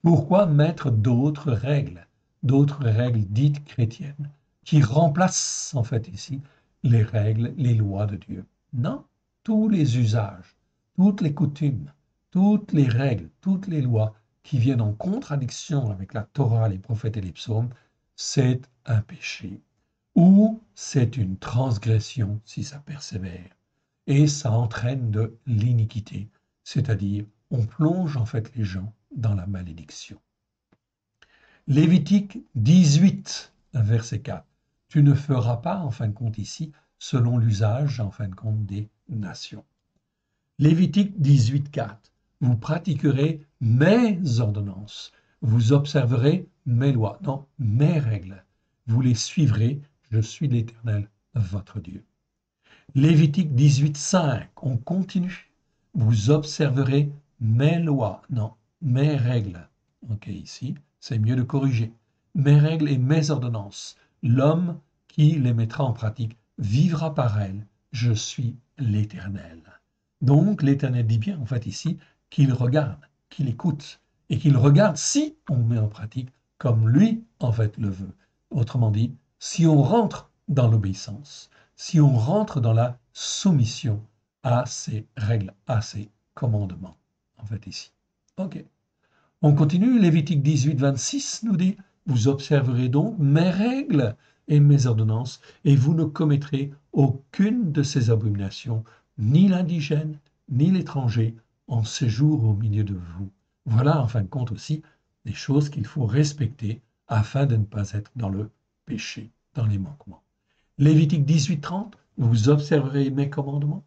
pourquoi mettre d'autres règles dites chrétiennes, qui remplacent en fait ici les règles, les lois de Dieu? Non, tous les usages, toutes les coutumes, toutes les règles, toutes les lois qui viennent en contradiction avec la Torah, les prophètes et les psaumes, c'est un péché ou c'est une transgression si ça persévère. Et ça entraîne de l'iniquité, c'est-à-dire on plonge en fait les gens dans la malédiction. Lévitique 18, verset 4. Tu ne feras pas, en fin de compte ici, selon l'usage, en fin de compte, des nations. Lévitique 18, 4. Vous pratiquerez mes ordonnances. Vous observerez mes lois, non, mes règles. Vous les suivrez. Je suis l'Éternel, votre Dieu. Lévitique 18, 5. On continue. Vous observerez mes lois, non, mes règles. Ok, ici, c'est mieux de corriger. Mes règles et mes ordonnances. L'homme qui les mettra en pratique vivra par elles. Je suis l'Éternel. Donc, l'Éternel dit bien, en fait, ici, qu'il regarde, qu'il écoute, et qu'il regarde si on met en pratique comme lui, en fait, le veut. Autrement dit, si on rentre dans l'obéissance, si on rentre dans la soumission à ces règles, à ces commandements, en fait, ici. OK. On continue, Lévitique 18, 26 nous dit, vous observerez donc mes règles et mes ordonnances, et vous ne commettrez aucune de ces abominations, ni l'indigène, ni l'étranger, en séjour au milieu de vous. Voilà, en fin de compte aussi, des choses qu'il faut respecter afin de ne pas être dans le péché, dans les manquements. Lévitique 18, 30, vous observerez mes commandements,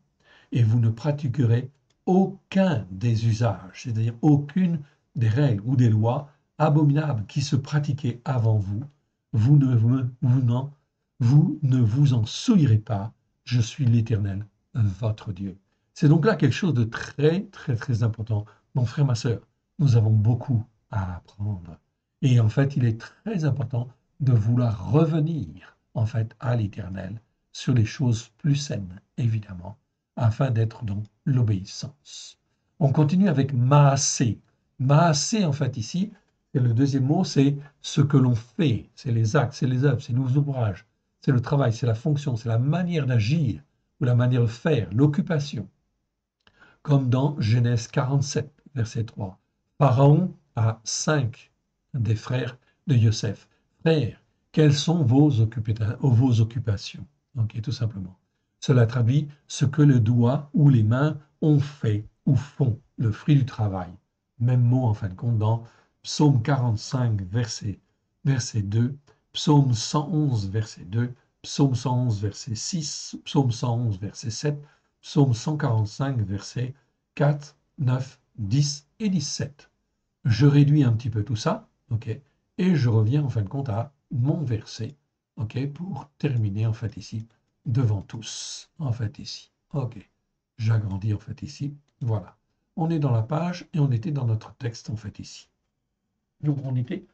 et vous ne pratiquerez aucun des usages, c'est-à-dire aucune des règles ou des lois abominables qui se pratiquaient avant vous. Vous ne vous en souillerez pas. Je suis l'Éternel, votre Dieu. C'est donc là quelque chose de très, très, très important. Mon frère, ma sœur, nous avons beaucoup à apprendre. Et en fait, il est très important de vouloir revenir, en fait, à l'Éternel sur les choses plus saines, évidemment, afin d'être dans l'obéissance. On continue avec Maasé. Maasé, en fait, ici, et le deuxième mot, c'est ce que l'on fait, c'est les actes, c'est les œuvres, c'est nos ouvrages, c'est le travail, c'est la fonction, c'est la manière d'agir ou la manière de faire, l'occupation. Comme dans Genèse 47, verset 3. Pharaon a 5 des frères de Joseph. Frères, quelles sont vos occupations? Ok, tout simplement. Cela traduit ce que le doigt ou les mains ont fait ou font, le fruit du travail. Même mot en fin de compte dans Psaume 45, verset 2, Psaume 111, verset 2, Psaume 111, verset 6, Psaume 111, verset 7, Psaume 145, versets 4, 9, 10 et 17. Je réduis un petit peu tout ça, ok, et je reviens en fin de compte à mon verset, ok, pour terminer en fait ici, devant tous, en fait ici. Ok, j'agrandis en fait ici, voilà. On est dans la page et on était dans notre texte en fait ici. Donc on était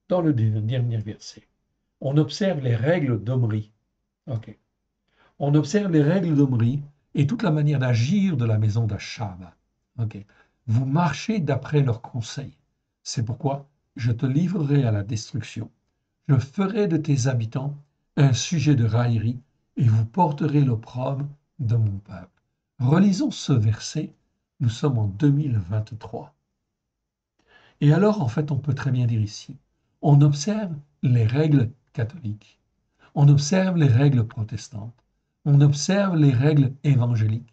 dans le dernier verset. On observe les règles d'Omri. Ok. On observe les règles d'Omri et toute la manière d'agir de la maison d'Achab. Ok. Vous marchez d'après leurs conseils. C'est pourquoi je te livrerai à la destruction. Je ferai de tes habitants un sujet de raillerie, et vous porterez l'opprobre de mon peuple. Relisons ce verset, nous sommes en 2023. Et alors, en fait, on peut très bien dire ici, on observe les règles catholiques, on observe les règles protestantes, on observe les règles évangéliques,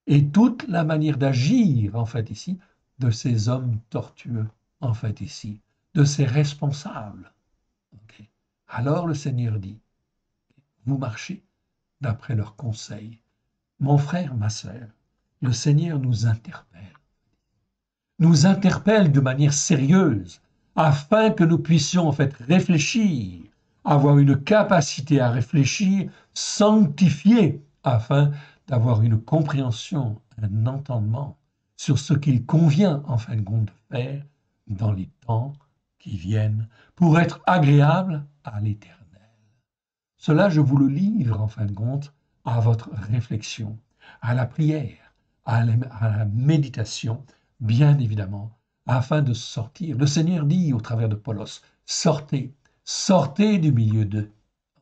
et toute la manière d'agir, en fait, ici, de ces hommes tortueux, en fait, ici, de ces responsables. Okay. Alors le Seigneur dit, vous marchez d'après leurs conseils. Mon frère, ma sœur, le Seigneur nous interpelle de manière sérieuse, afin que nous puissions en fait réfléchir, avoir une capacité à réfléchir, sanctifiée, afin d'avoir une compréhension, un entendement sur ce qu'il convient en fin de compte de faire dans les temps qui viennent pour être agréable à l'Éternel. Cela, je vous le livre en fin de compte à votre réflexion, à la prière, à la méditation, bien évidemment, afin de sortir. Le Seigneur dit au travers de Paulos, sortez, sortez du milieu d'eux.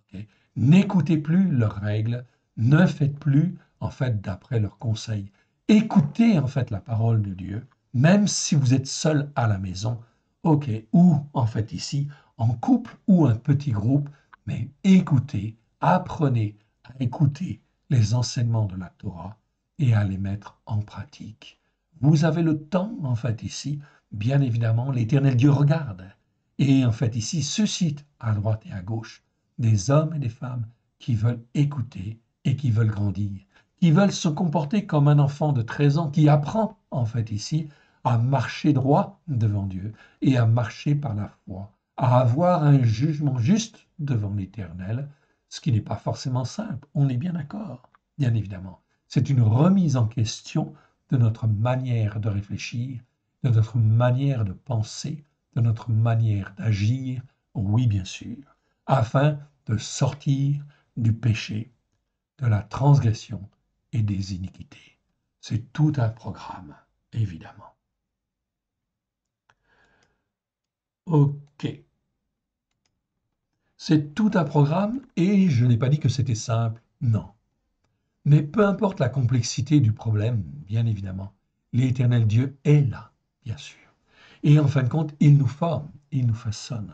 Okay? N'écoutez plus leurs règles, ne faites plus en fait d'après leurs conseils. Écoutez en fait la parole de Dieu, même si vous êtes seul à la maison, ok, ou en fait ici, en couple ou un petit groupe, mais écoutez, apprenez à écouter les enseignements de la Torah et à les mettre en pratique. Vous avez le temps, en fait, ici, bien évidemment, l'Éternel Dieu regarde et, en fait, ici, suscite à droite et à gauche des hommes et des femmes qui veulent écouter et qui veulent grandir, qui veulent se comporter comme un enfant de 13 ans qui apprend, en fait, ici, à marcher droit devant Dieu et à marcher par la foi, à avoir un jugement juste devant l'Éternel, ce qui n'est pas forcément simple, on est bien d'accord, bien évidemment. C'est une remise en question de notre manière de réfléchir, de notre manière de penser, de notre manière d'agir, oui bien sûr, afin de sortir du péché, de la transgression et des iniquités. C'est tout un programme, évidemment. Ok. C'est tout un programme et je n'ai pas dit que c'était simple, non. Mais peu importe la complexité du problème, bien évidemment, l'Éternel Dieu est là, bien sûr. Et en fin de compte, il nous forme, il nous façonne.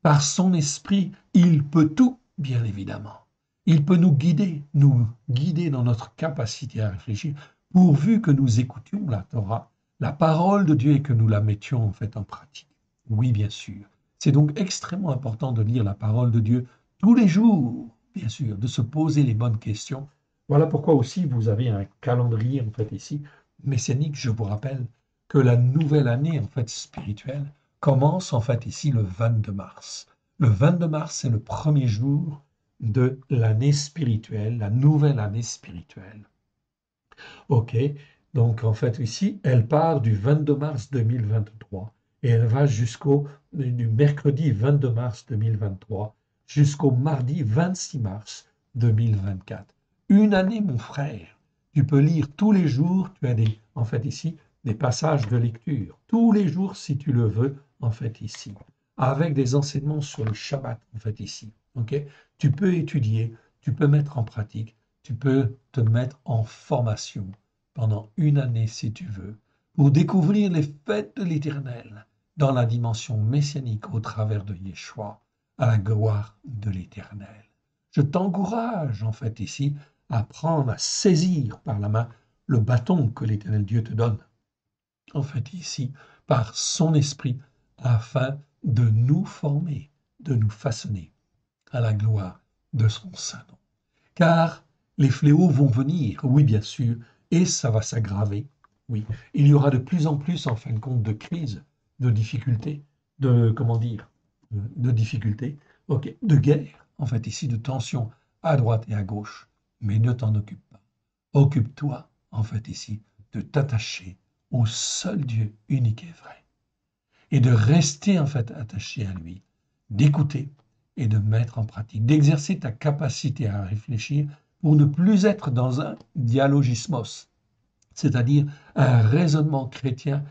Par son esprit, il peut tout, bien évidemment. Il peut nous guider dans notre capacité à réfléchir, pourvu que nous écoutions la Torah, la parole de Dieu et que nous la mettions en fait en pratique. Oui, bien sûr. C'est donc extrêmement important de lire la parole de Dieu tous les jours, bien sûr, de se poser les bonnes questions. Voilà pourquoi aussi vous avez un calendrier en fait ici messianique. Je vous rappelle que la nouvelle année en fait spirituelle commence en fait ici le 22 mars. Le 22 mars, c'est le premier jour de l'année spirituelle, la nouvelle année spirituelle. Ok, donc en fait ici, elle part du 22 mars 2023 et elle va du mercredi 22 mars 2023 jusqu'au mardi 26 mars 2024. Une année, mon frère. Tu peux lire tous les jours, tu as en fait ici des passages de lecture, tous les jours si tu le veux, en fait ici, avec des enseignements sur le Shabbat, en fait ici. Ok, tu peux étudier, tu peux mettre en pratique, tu peux te mettre en formation pendant une année si tu veux, pour découvrir les fêtes de l'Éternel dans la dimension messianique au travers de Yeshua, à la gloire de l'Éternel. Je t'encourage en fait ici à prendre, à saisir par la main le bâton que l'Éternel Dieu te donne, en fait ici, par son esprit, afin de nous former, de nous façonner à la gloire de son saint nom. Car les fléaux vont venir, oui bien sûr, et ça va s'aggraver. Oui, il y aura de plus en plus, en fin de compte, de crises, de difficultés, de difficultés, ok, de guerre, en fait ici, de tensions à droite et à gauche. Mais ne t'en occupe pas. Occupe-toi, en fait ici, de t'attacher au seul Dieu unique et vrai, et de rester en fait attaché à lui, d'écouter et de mettre en pratique, d'exercer ta capacité à réfléchir pour ne plus être dans un dialogismos, c'est-à-dire un raisonnement chrétien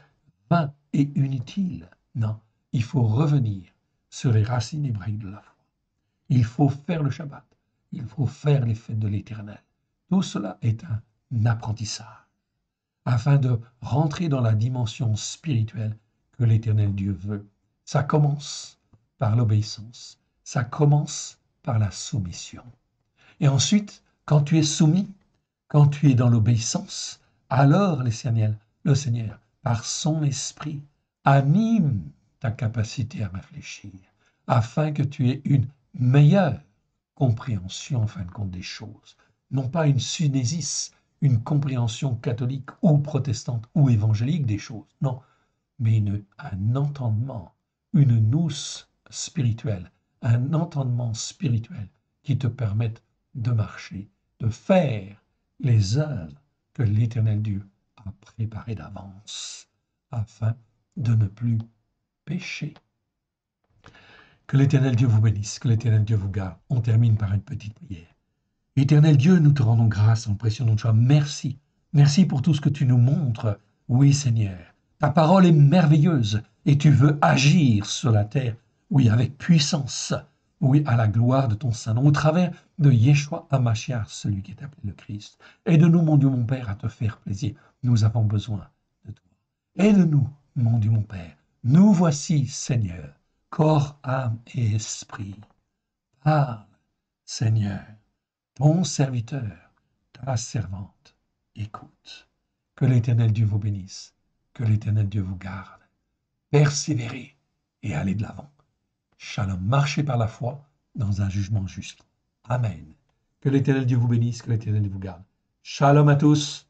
vain et inutile. Non, il faut revenir sur les racines hébraïques de la foi. Il faut faire le Shabbat. Il faut faire les fêtes de l'Éternel. Tout cela est un apprentissage afin de rentrer dans la dimension spirituelle que l'Éternel Dieu veut. Ça commence par l'obéissance. Ça commence par la soumission. Et ensuite, quand tu es soumis, quand tu es dans l'obéissance, alors le Seigneur, par son esprit, anime ta capacité à réfléchir, afin que tu aies une meilleure compréhension, en fin de compte, des choses. Non pas une synésis, une compréhension catholique ou protestante ou évangélique des choses, non, mais un entendement, une nous spirituelle, un entendement spirituel qui te permette de marcher, de faire les œuvres que l'Éternel Dieu a préparées d'avance, afin de ne plus pécher. Que l'Éternel Dieu vous bénisse, que l'Éternel Dieu vous garde. On termine par une petite prière. Éternel Dieu, nous te rendons grâce en précieux nom de toi. Merci. Merci pour tout ce que tu nous montres. Oui, Seigneur. Ta parole est merveilleuse et tu veux agir sur la terre, oui, avec puissance, oui, à la gloire de ton Saint-Nom, au travers de Yeshua HaMashiach, celui qui est appelé le Christ. Aide-nous, mon Dieu, mon Père, à te faire plaisir. Nous avons besoin de toi. Aide-nous, mon Dieu, mon Père. Nous voici, Seigneur, corps, âme et esprit. Parle, Seigneur, ton serviteur, ta servante, écoute. Que l'Éternel Dieu vous bénisse, que l'Éternel Dieu vous garde. Persévérez et allez de l'avant. Shalom, marchez par la foi dans un jugement juste. Amen. Que l'Éternel Dieu vous bénisse, que l'Éternel Dieu vous garde. Shalom à tous.